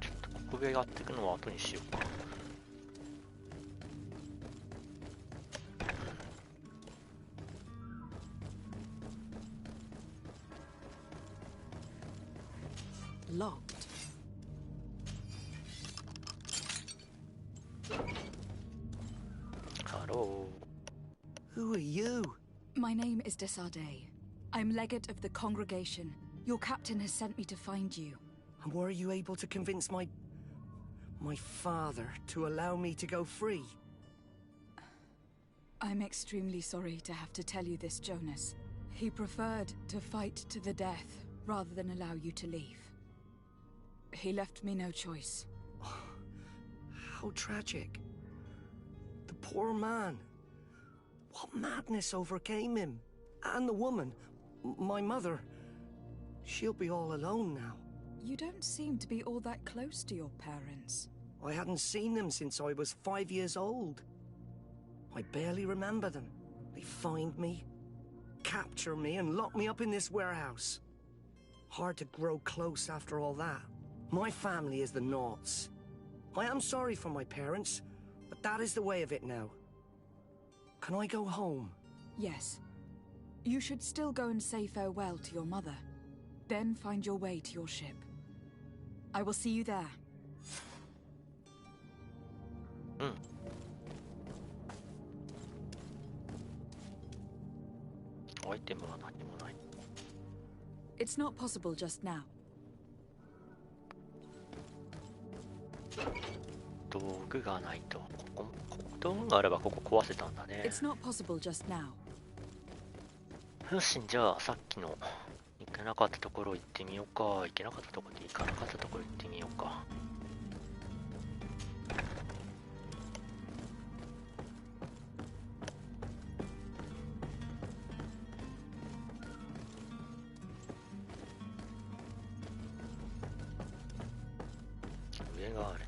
ょっとここ上がっていくのは後にしようか。Locked. Hello. Who are you? My name is Desade. I'm legate of the congregation. Your captain has sent me to find you. And were you able to convince my father to allow me to go free? I'm extremely sorry to have to tell you this, Jonas. He preferred to fight to the death rather than allow you to leave. He left me no choice. How tragic. The poor man. What madness overcame him? And the woman, my mother, she'll be all alone now. You don't seem to be all that close to your parents. I hadn't seen them since I was 5 years old. I barely remember them. They find me, capture me, and lock me up in this warehouse. Hard to grow close after all that. My family is the Naughts. I am sorry for my parents, but that is the way of it now. Can I go home? Yes. You should still go and say farewell to your mother. Then find your way to your ship. I will see you there. アイテムは何もない。It's not possible just now. 道具がないと。道具があればここ壊せたんだね。It's not possible just now. よし、じゃあさっきの行けなかったところ行ってみようか。行けなかったところで行かなかったところ行ってみようか。上があるね。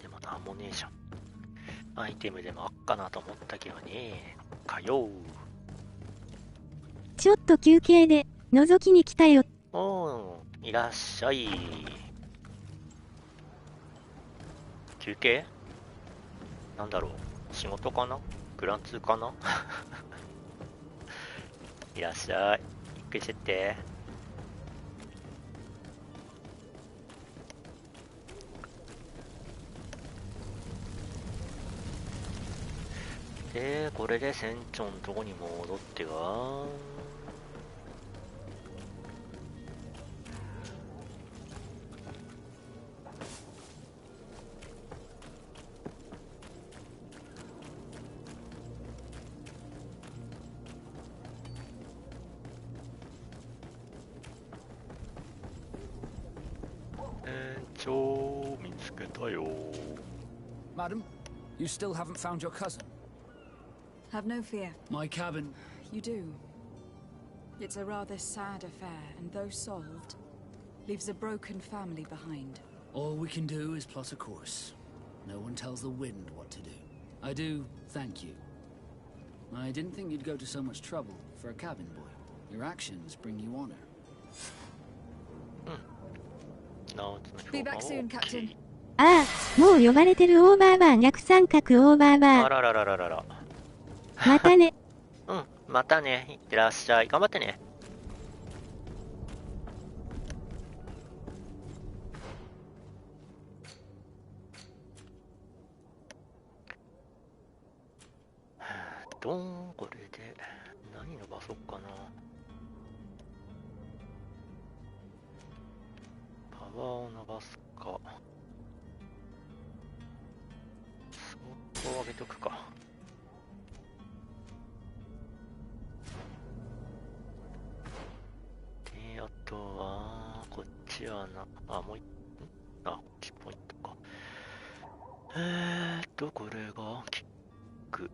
でもなんもねえじゃん。アイテムでもあっかなと思ったけどね。かよ。ちょっと休憩で覗きに来たよ。いらっしゃい。休憩？なんだろう、仕事かな？グランツーかな？いらっしゃい。ゆっくりしてって。で、これで船長のとこに戻っては、船長見つけたよ。Madam, you still haven't found your cousin? Have no fear. My cabin. You do. It's a rather sad affair, and though solved, leaves a broken family behind. All we can do is plot a course. No one tells the wind what to do. I do thank you. I didn't think you'd go to so much trouble for a cabin boy. Your actions bring you honor. Be back soon, Captain. ああ、もう呼ばれてるオーバーバー逆三角オーバーバー。あらららららら。またね。うん、またね。いってらっしゃい。頑張ってね。これで何伸ばそうかな。パワーを伸ばすか。スモップを上げとくか。で、あとはこっちはもうこっちポイントか。これがキック。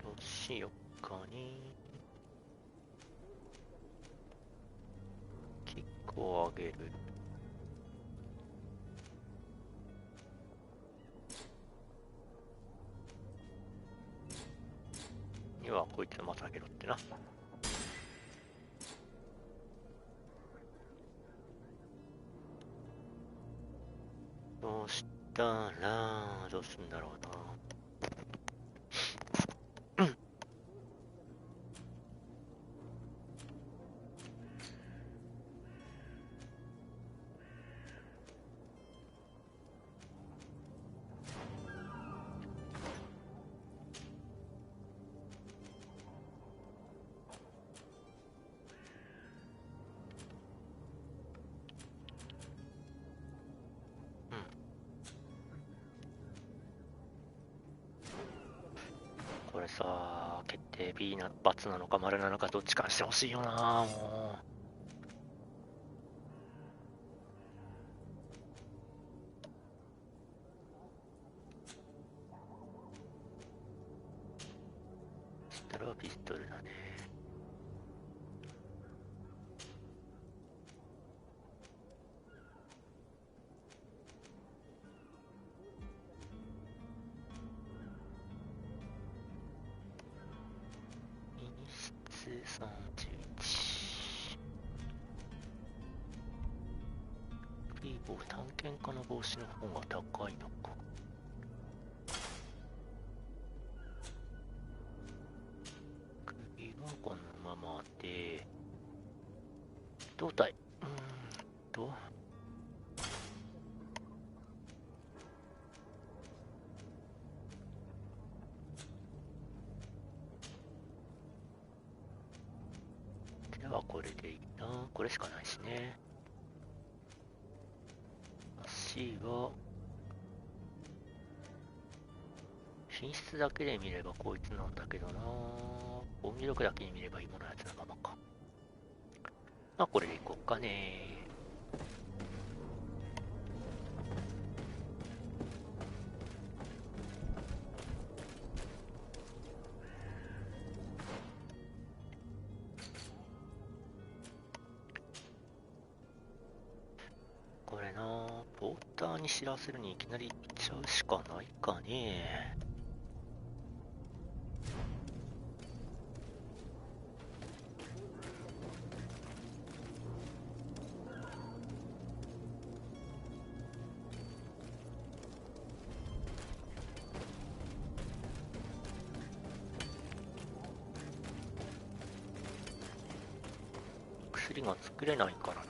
どうしよっかね。キックを上げる。にはこいつまた上げろってな。どうしたらどうするんだろうな。これさ、決定 B な×なのか丸なのかどっちかにしてほしいよな。もう。そしたらピストルだね。31いい棒、探検家の帽子の方が高いのか。首はこのままで胴体ではこれでいいな。これしかないしね。足は品質だけで見ればこいつなんだけどな。防御力だけに見れば今のやつのままか。まあこれでいこうかね。これな、ポーターに知らせるにいきなり行っちゃうしかないかね。薬が作れないからな。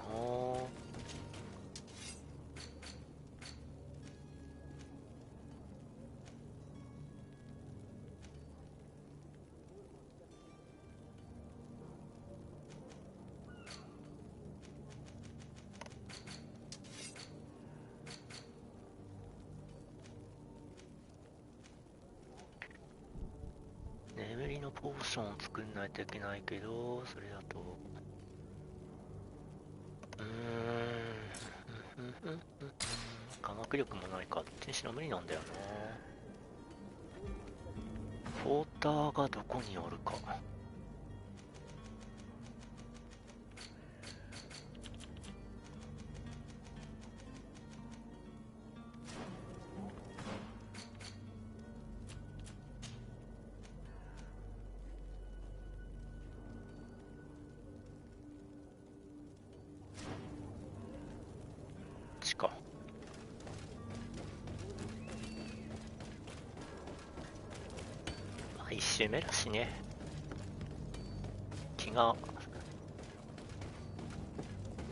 眠りのポーションを作んないといけないけど、それだと科学力もないか、天使の無理なんだよな。フォーターがどこにおるか。1周目だしね、気が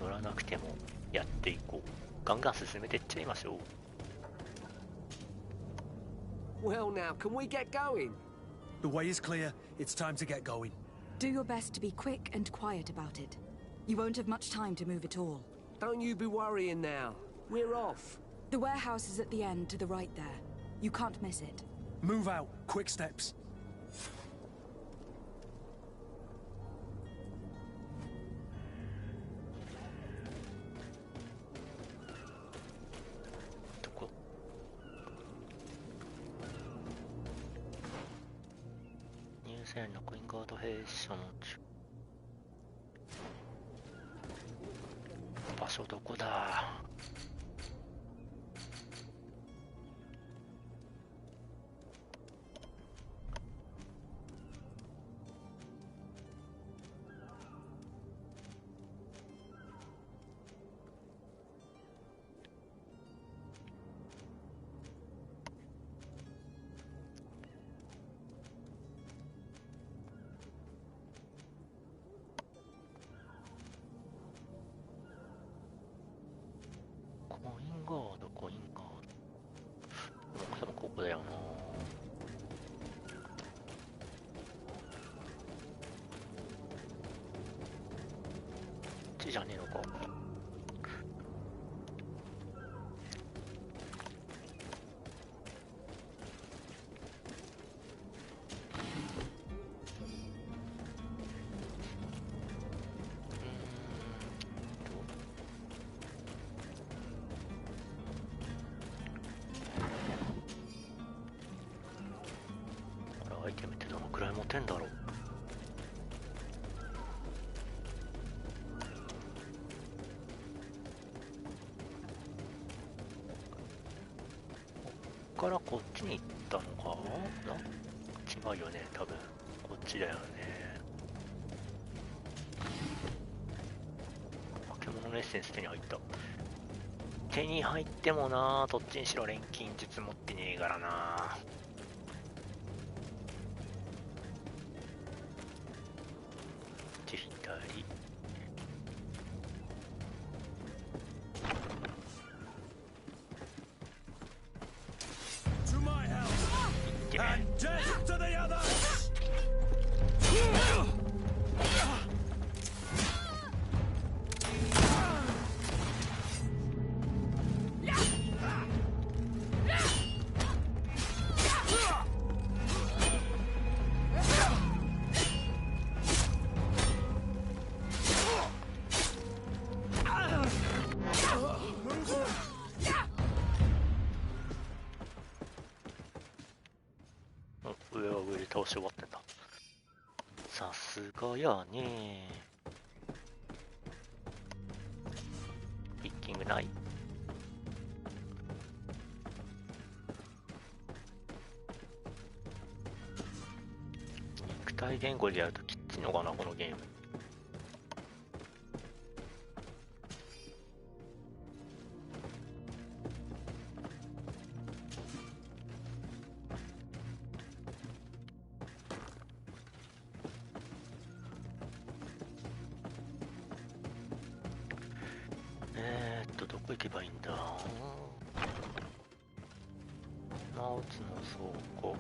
乗らなくてもやっていこう。ガンガン進めていっちゃいましょう。 Well now, can we get going? The way is clear. It's time to get going. Do your best to be quick and quiet about it. You won't have much time to move at all. Don't you be worrying now. We're off. The warehouse is at the end to the right there. You can't miss it. Move out. Quick steps. のコインガード弊社の場所どこだ。コインガード。多分ここだよな。こっちじゃねえのか。アイテムってどのくらい持てんだろう。こっからこっちに行ったのかな。違うよね、多分こっちだよね。獣のエッセンス手に入った。手に入ってもな、どっちにしろ錬金術持ってねえからな。倒し終わってんだ。さすがやね。ピッキングない。肉体言語でやるときっちいのかなこのゲーム。こ行けばいいんだ。マウツの倉庫。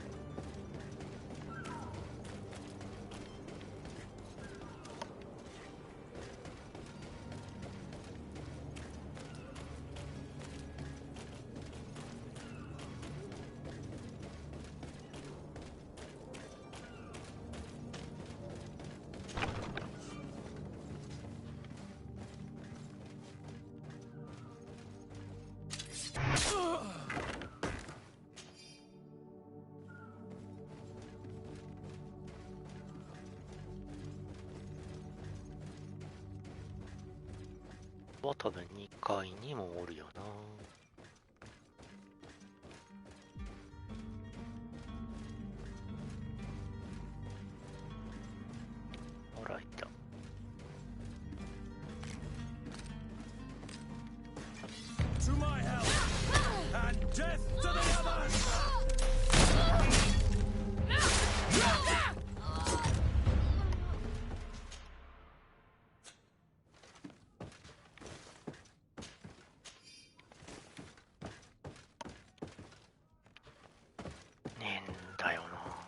は多分2階にもおるよな。ほらいた。To my health and death to the others.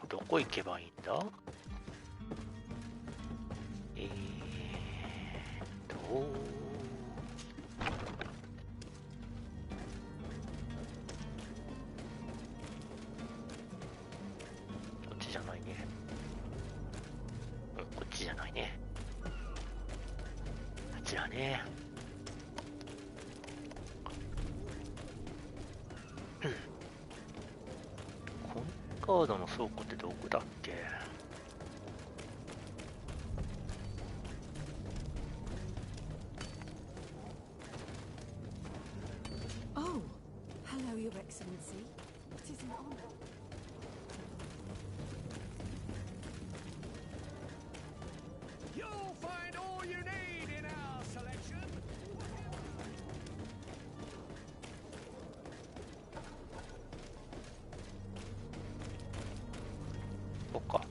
どこ行けばいいんだ？こっちじゃないね。こっちじゃないね。あちらね。カードの倉庫ってどこだっけ？ Oh, hello, Your Excellency. It is an honor. You'll find all you need in our selection. ここか。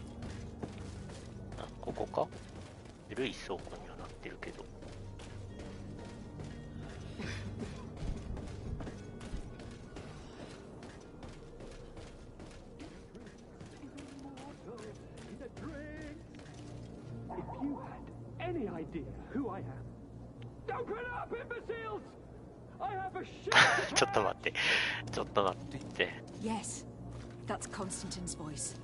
あ、ここか。古い倉庫にはなってるけど。ちょっと待って。ちょっと待って。Yes, that's Constantine's voice.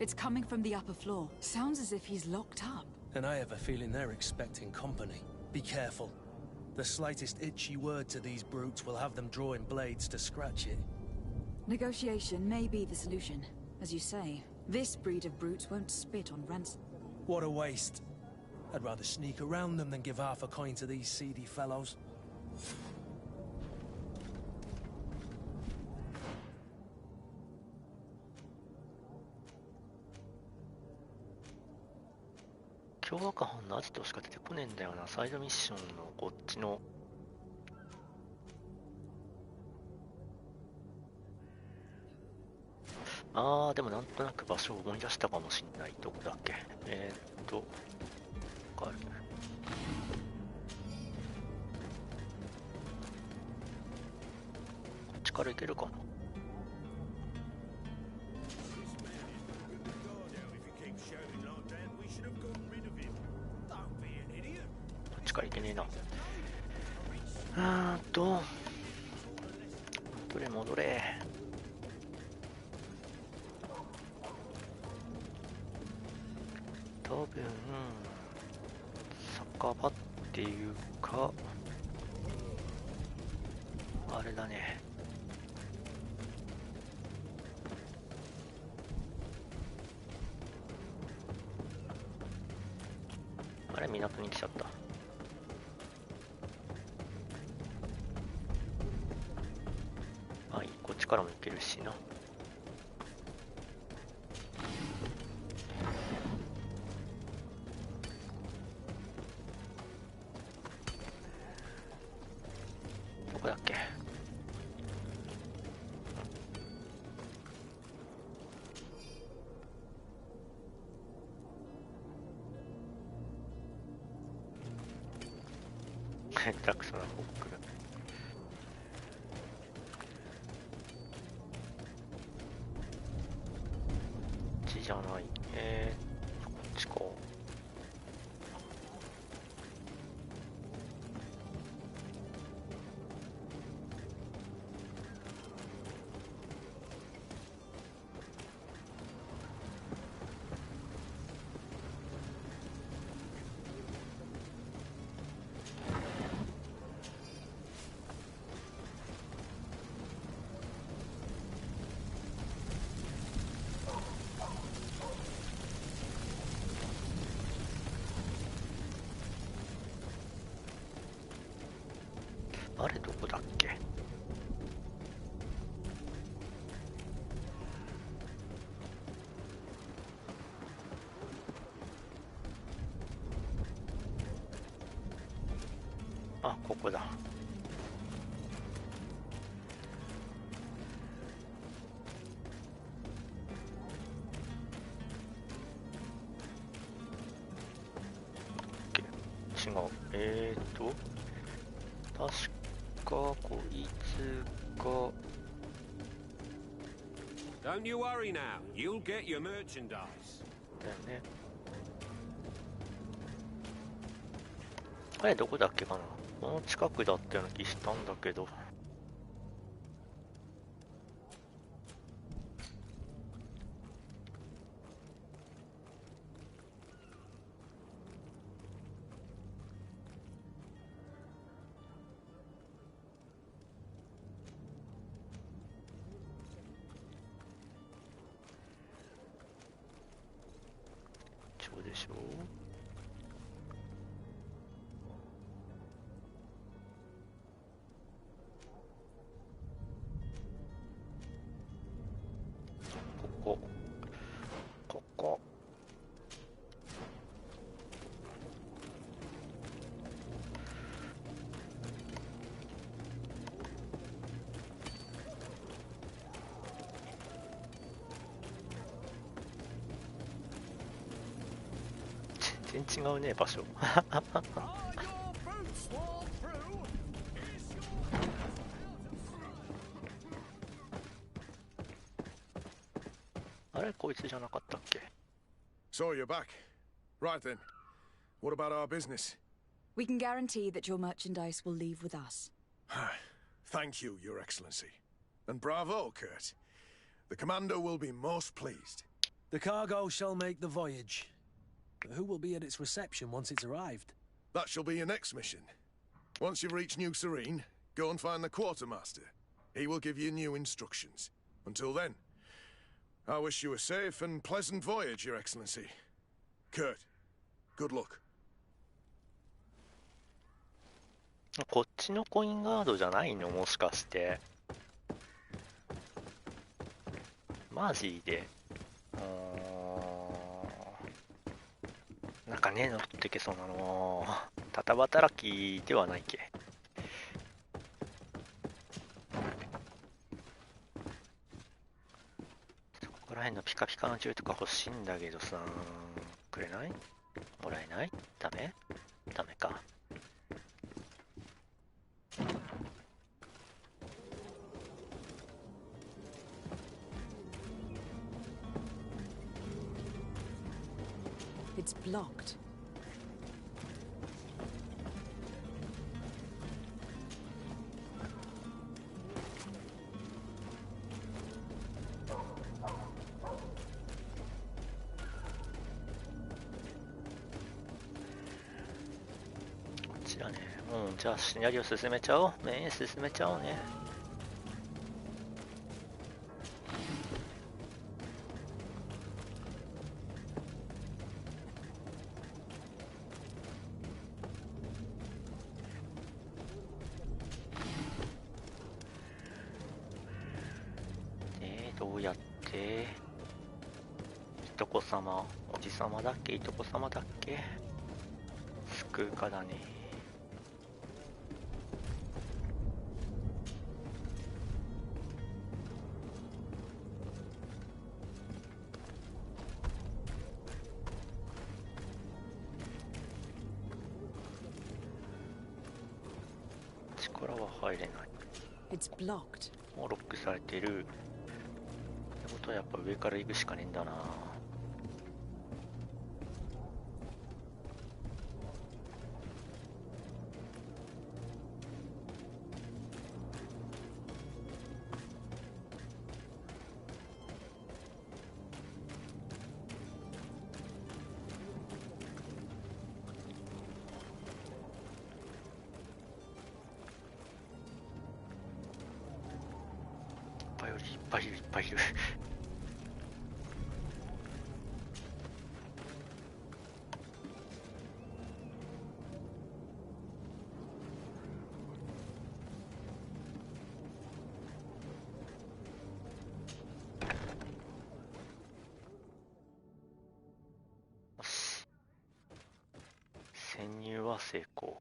It's coming from the upper floor. Sounds as if he's locked up. And I have a feeling they're expecting company. Be careful. The slightest itchy word to these brutes will have them drawing blades to scratch it. Negotiation may be the solution. As you say, this breed of brutes won't spit on ransom. What a waste. I'd rather sneak around them than give half a coin to these seedy fellows. 凶悪犯のアジトしか出てこねえんだよな。サイドミッションのこっちのでもなんとなく場所を思い出したかもしんない。どこだっけ？わかる。こっちから行けるかな。こっちから行けねえな。戻れ。多分酒場っていうかあれだね。あれ港に来ちゃった。はい、こっちからも行けるしな。どこだっけ？下手くそなフォック。じゃない。こっちか。あれどこだっけ？あ、ここだ。違う。確かこいつが。 Don't you worry now. You'll get your merchandise. だよね。あれどこだっけかな。この近くだったような気したんだけど。そうでしょう。ここ。全然違うね、場所。あれこいつじゃなかったっけ？ So you're back. Right then. What about our business? We can guarantee that your merchandise will leave with us. Thank you, Your Excellency. And bravo, Kurt. The Commander will be most pleased. The cargo shall make the voyage. But who will be at its reception once it's arrived? That shall be your next mission. Once you've reached New Serene, go and find the Quartermaster. He will give you new instructions. Until then, I wish you a safe and pleasant voyage, Your Excellency. Kurt, good luck. こっちのコインガードじゃないの？もしかして。マジで。なんかねえの取ってけそうなの。タタ働きではないけ。そこら辺のピカピカの銃とか欲しいんだけどさ。くれない？もらえない？ダメ？ダメか。It's blocked.こちらね。じゃあシナリオ進めちゃおう。ね、進めちゃおうね。どうやっていとこ様、おじさまだっけ、いとこ様だっけ、救うかだね。力は入れない。It's blocked. もうロックされてる。ってことはやっぱ上から行くしかねえんだな。ぱいいるいっぱいいる。よし、潜入は成功。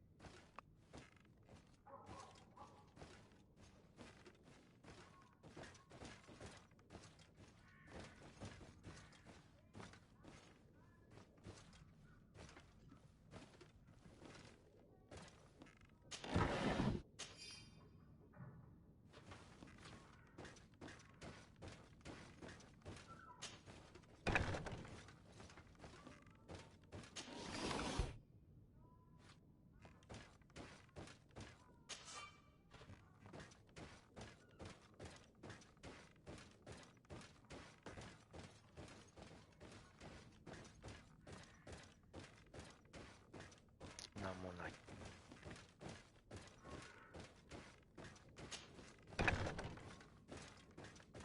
なんもない。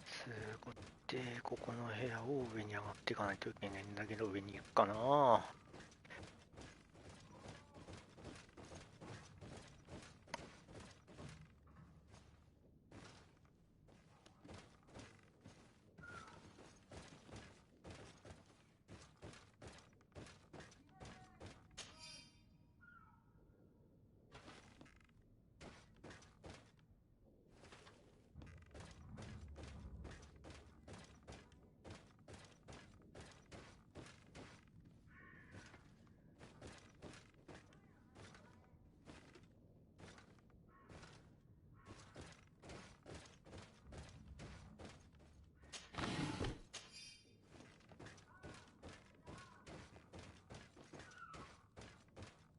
すごい。で、ここの部屋を上に上がっていかないといけないんだけど、上に行くかな。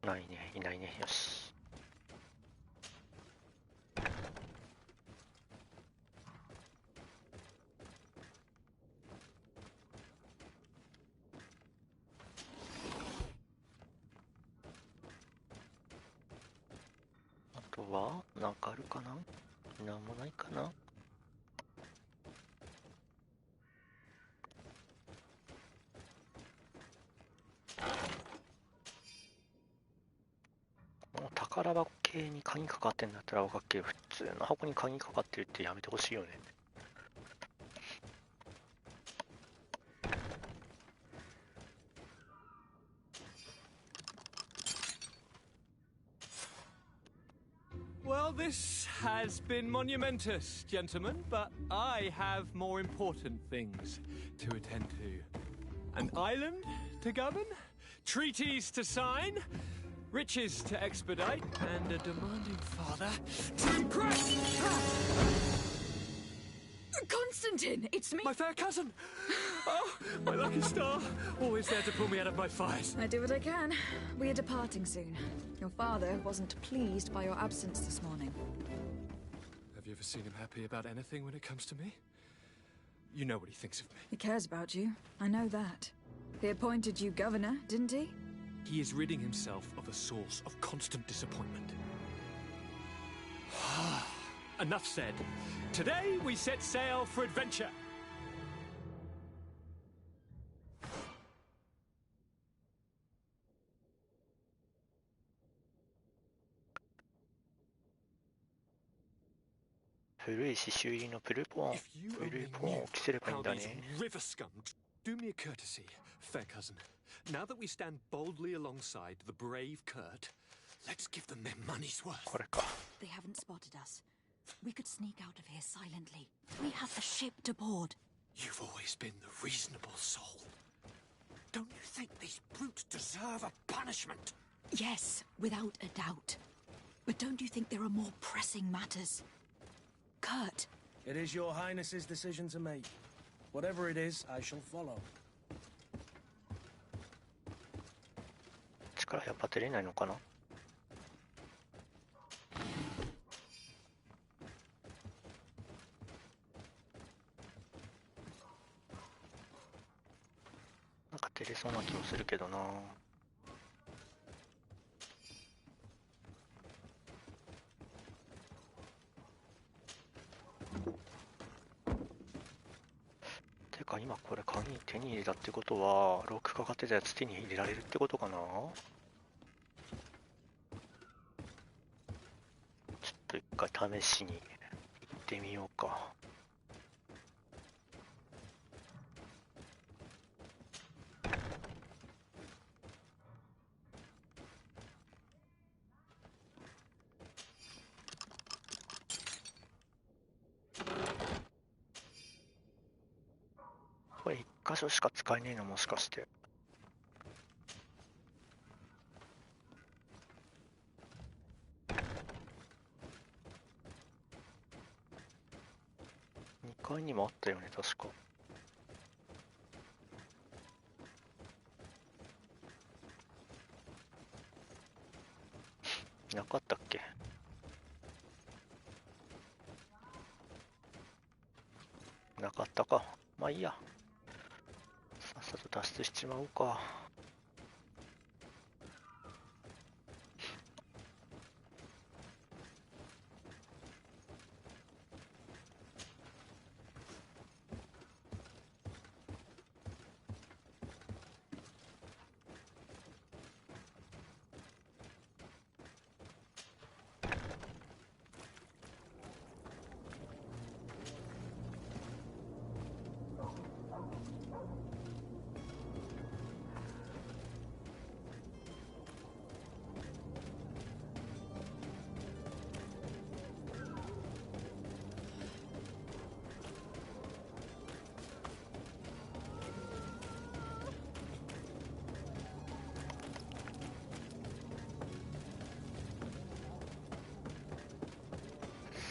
ないね、いないね。よし。あとはなんかあるかな。なんもないかな。宝箱系に鍵かかってんだったら分かっけど、普通の箱に鍵かかってるってやめてほしいよね。Well, this has been monumentous, gentlemen, but I have more important things to attend to. An island to govern, treaties to sign, riches to expedite, and a demanding father to impress! Constantine, it's me! My fair cousin! Oh, my lucky star! Always there to pull me out of my fires. I do what I can. We are departing soon. Your father wasn't pleased by your absence this morning. Have you ever seen him happy about anything when it comes to me? You know what he thinks of me. He cares about you. I know that. He appointed you governor, didn't he? He is ridding himself of a source of constant disappointment. Enough said. Today we set sail for adventure.古い刺繍入りのプルポンを着せればいいんだね。 River skunks, do me a courtesy, fair cousin. Now that we stand boldly alongside the brave Kurt, let's give them their money's worth. これか。 They haven't spotted us. We could sneak out of here silently. We have the ship to board. You've always been the reasonable soul. Don't you think these brutes deserve a punishment? Yes, without a doubt. But don't you think there are more pressing matters? Kurt. It is your highness's decision to make. Whatever it is, I shall follow. 力やっぱ出れないのかな。なんか出れそうな気もするけどな。か今これ鍵手に入れたってことはロックかかってたやつ手に入れられるってことかな。ちょっと一回試しに行ってみようか。これ1箇所しか使えねえのもしかして。2階にもあったよね確か。なかったっけ。なかったか。まあいいや。さっさと脱出しちまおうか。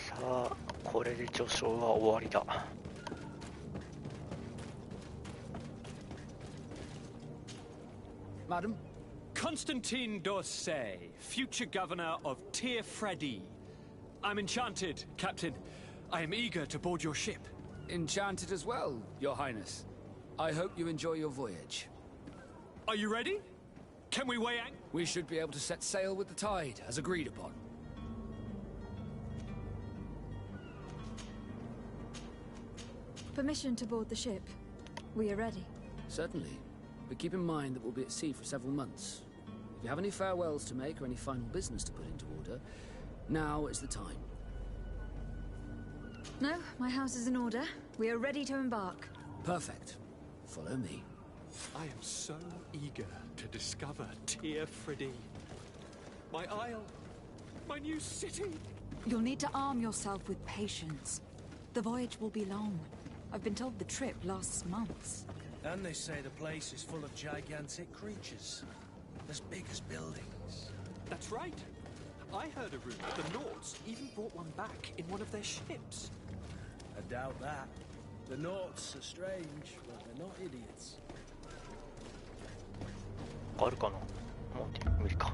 さあこれで序章は終わりだ。Madam, Constantine d'Orsay, future governor of Teer-Freddy. I'm enchanted, Captain. I am eager to board your ship. Enchanted as well, Your Highness. I hope you enjoy your voyage. Are you ready? Can we weigh anchor? We should be able to set sail with the tide, as agreed upon. Permission to board the ship. We are ready. Certainly. But keep in mind that we'll be at sea for several months. If you have any farewells to make or any final business to put into order, now is the time. No, my house is in order. We are ready to embark. Perfect. Follow me. I am so eager to discover Teer-Freddy. My isle. My new city. You'll need to arm yourself with patience. The voyage will be long. I've been told the trip lasts months. And they say the place is full of gigantic creatures. As big as buildings. That's right. I heard a rumor the Nords even brought one back in one of their ships. I doubt that. The Nords are strange, but they're not idiots. あるかな。もう無理か。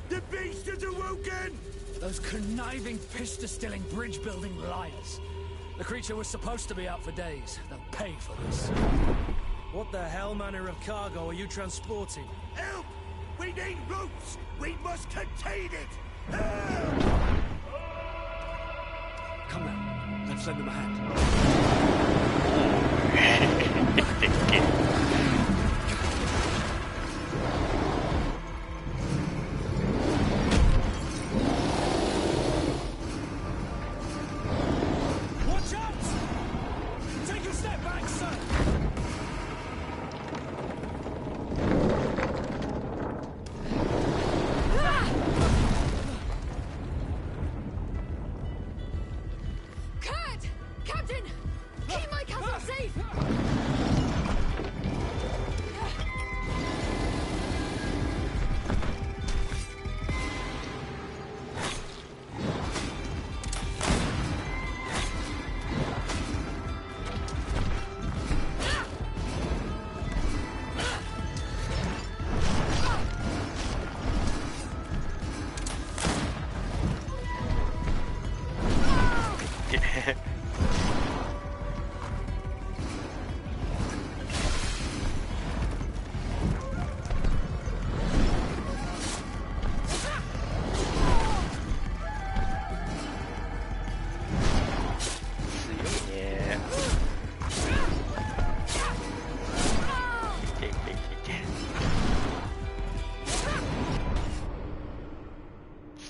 The beast has awoken! Those conniving, pista-stilling, bridge-building liars. The creature was supposed to be out for days. They'll pay for this. What the hell manner of cargo are you transporting? Help! We need ropes! We must contain it! Help! Come now, let's lend them a hand. Watch out! Take a step back, sir! Kurt! Captain! Keep my castle safe!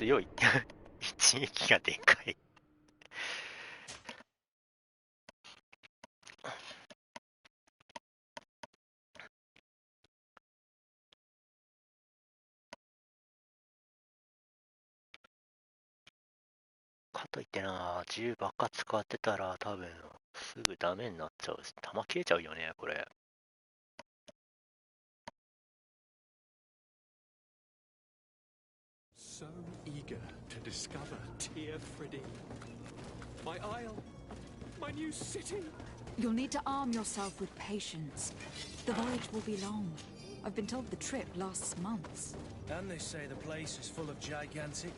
強い。一撃がでかい。かといってな、銃ばっか使ってたら多分すぐダメになっちゃうし、弾切れちゃうよね、これ。So eager to discover Tear Freddy. My isle, my new city. You'll need to arm yourself with patience. The voyage will be long. I've been told the trip lasts months. And they say the place is full of gigantic...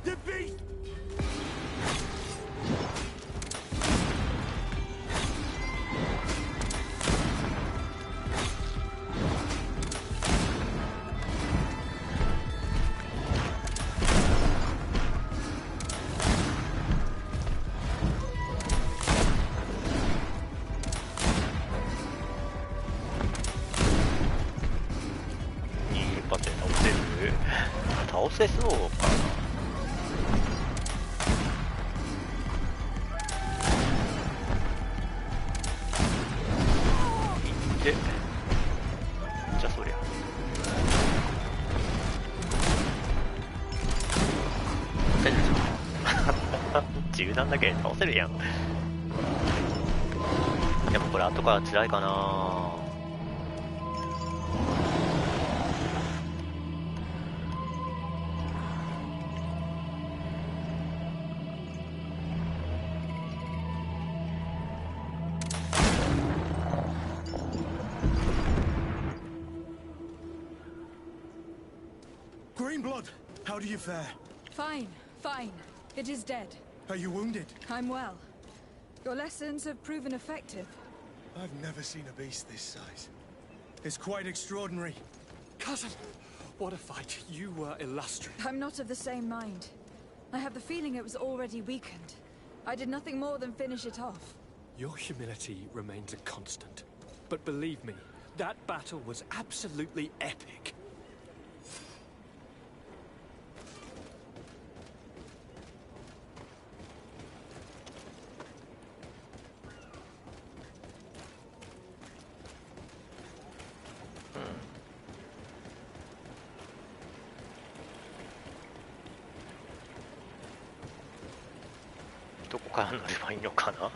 The beast! 倒せそうかな。いってじゃあそりゃ倒せるじゃん。銃弾だけ倒せるやん。でもこれ後から辛いかな。Greenblood, how do you fare? Fine, fine. It is dead. Are you wounded? I'm well. Your lessons have proven effective. I've never seen a beast this size. It's quite extraordinary. Cousin, what a fight. You were illustrious. I'm not of the same mind. I have the feeling it was already weakened. I did nothing more than finish it off. Your humility remains a constant. But believe me, that battle was absolutely epic. Hmm. どこから乗ればいいのかな。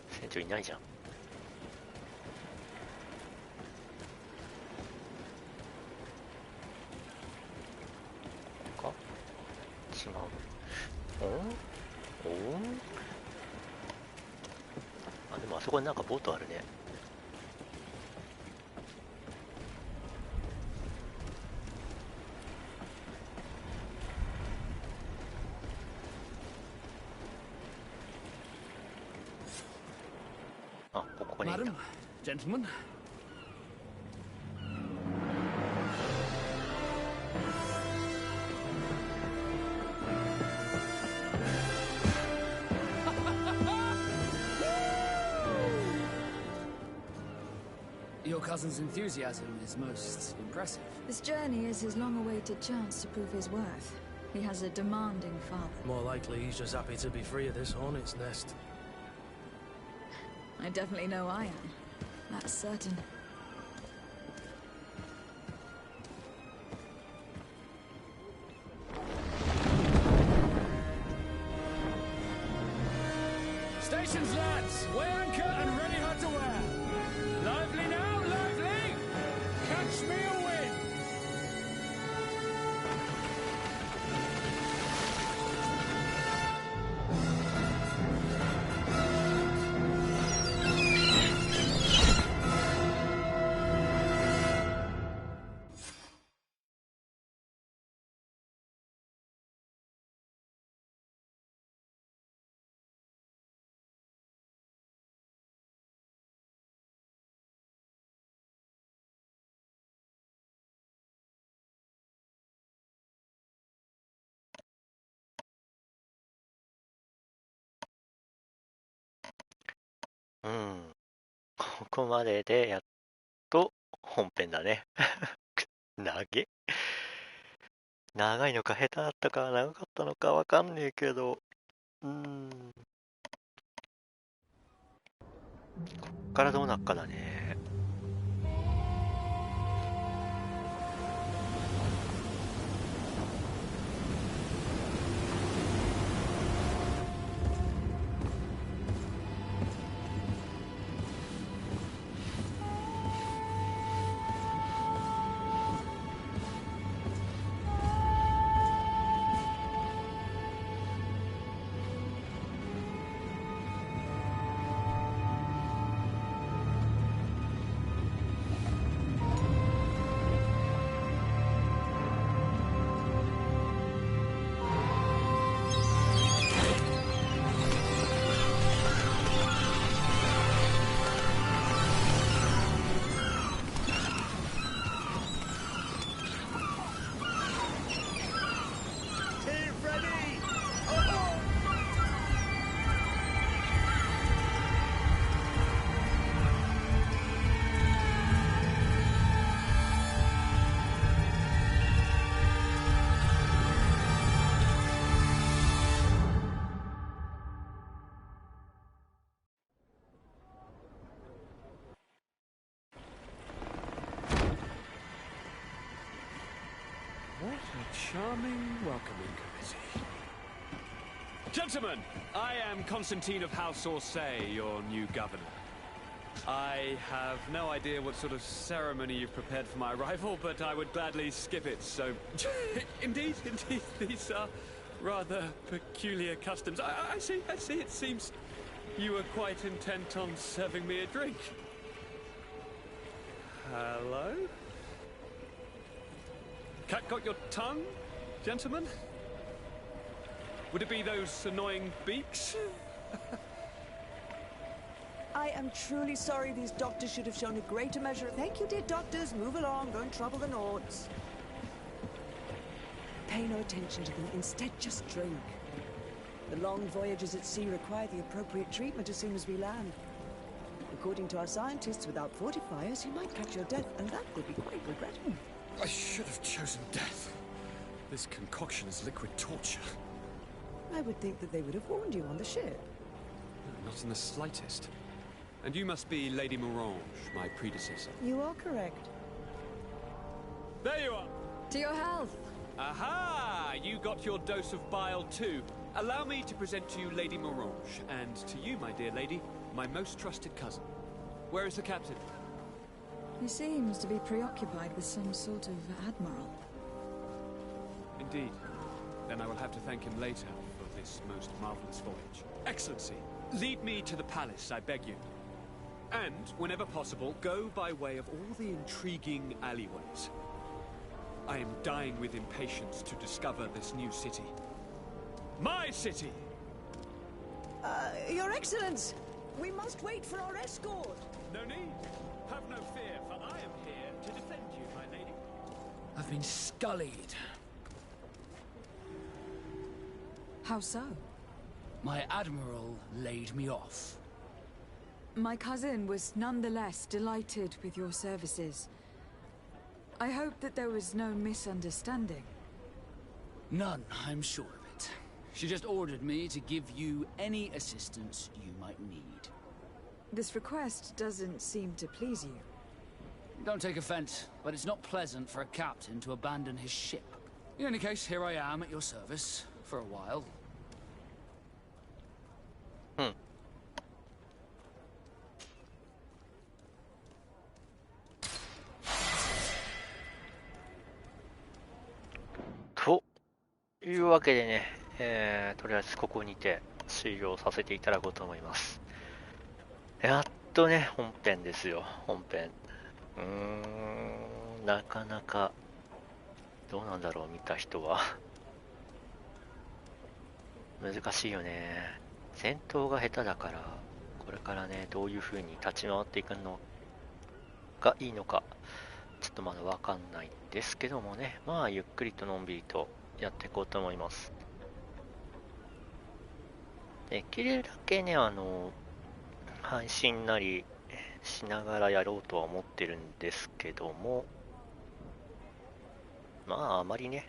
船長いないじゃん。か違う。あ、でもあそこになんかボートあるね。あ、ここにいた。Madam, gentlemen. Your cousin's enthusiasm is most impressive. This journey is his long-awaited chance to prove his worth. He has a demanding father. More likely he's just happy to be free of this hornet's nest. I definitely know I am. That's certain. Stations, lads! Weigh anchor and ready hot to wear. Lively now, lively! Catch me away! うん。ここまででやっと本編だね。長いのか下手だったか長かったのかわかんねえけど、こっからどうなっかだね。What a charming welcoming committee. Gentlemen, I am Constantine of House Orsay, your new governor. I have no idea what sort of ceremony you've prepared for my arrival, but I would gladly skip it, so... Indeed, these are rather peculiar customs. I see, it seems you were quite intent on serving me a drink. Hello? Cat got your tongue, gentlemen? Would it be those annoying beaks? I am truly sorry these doctors should have shown a greater measure of... Thank you, dear doctors. Move along. Don't trouble the Nords. Pay no attention to them. Instead, just drink. The long voyages at sea require the appropriate treatment as soon as we land. According to our scientists, without fortifiers, you might catch your death, and that would be quite regrettable. I should have chosen death. This concoction is liquid torture. I would think that they would have warned you on the ship. Not in the slightest. And you must be Lady Morange, my predecessor. You are correct. There you are! To your health! Aha! You got your dose of bile too. Allow me to present to you Lady Morange, and to you, my dear lady, my most trusted cousin. Where is the captain? He seems to be preoccupied with some sort of admiral. Indeed. Then I will have to thank him later for this most marvelous voyage. Excellency, lead me to the palace, I beg you. And, whenever possible, go by way of all the intriguing alleyways. I am dying with impatience to discover this new city. My city! Your Excellence! We must wait for our escort! No need. Have no fear, for I am here to defend you, my lady. I've been scullied. How so? My admiral laid me off. My cousin was nonetheless delighted with your services. I hope that there was no misunderstanding. None, I'm sure of it. She just ordered me to give you any assistance you might need. This request doesn't seem to please you. Don't take offense, but it's not pleasant for a captain to abandon his ship. In any case, here I am at your service, for a while.というわけでね、とりあえずここにて終了させていただこうと思います。やっとね、本編ですよ、本編。なかなか、どうなんだろう、見た人は。難しいよね。戦闘が下手だから、これからね、どういう風に立ち回っていくのがいいのか、ちょっとまだわかんないですけどもね、まあ、ゆっくりとのんびりとやっていこうと思います。できるだけね、配信なりしながらやろうとは思ってるんですけども、まああまりね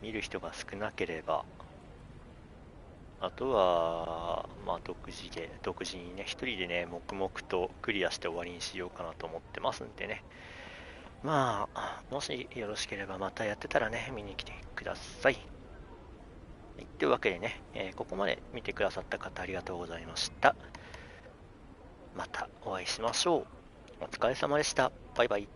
見る人が少なければ、あとはまあ独自にね、一人でね黙々とクリアして終わりにしようかなと思ってますんでね、まあもしよろしければまたやってたらね見に来てください。というわけでね、ここまで見てくださった方ありがとうございました。またお会いしましょう。お疲れ様でした。バイバイ。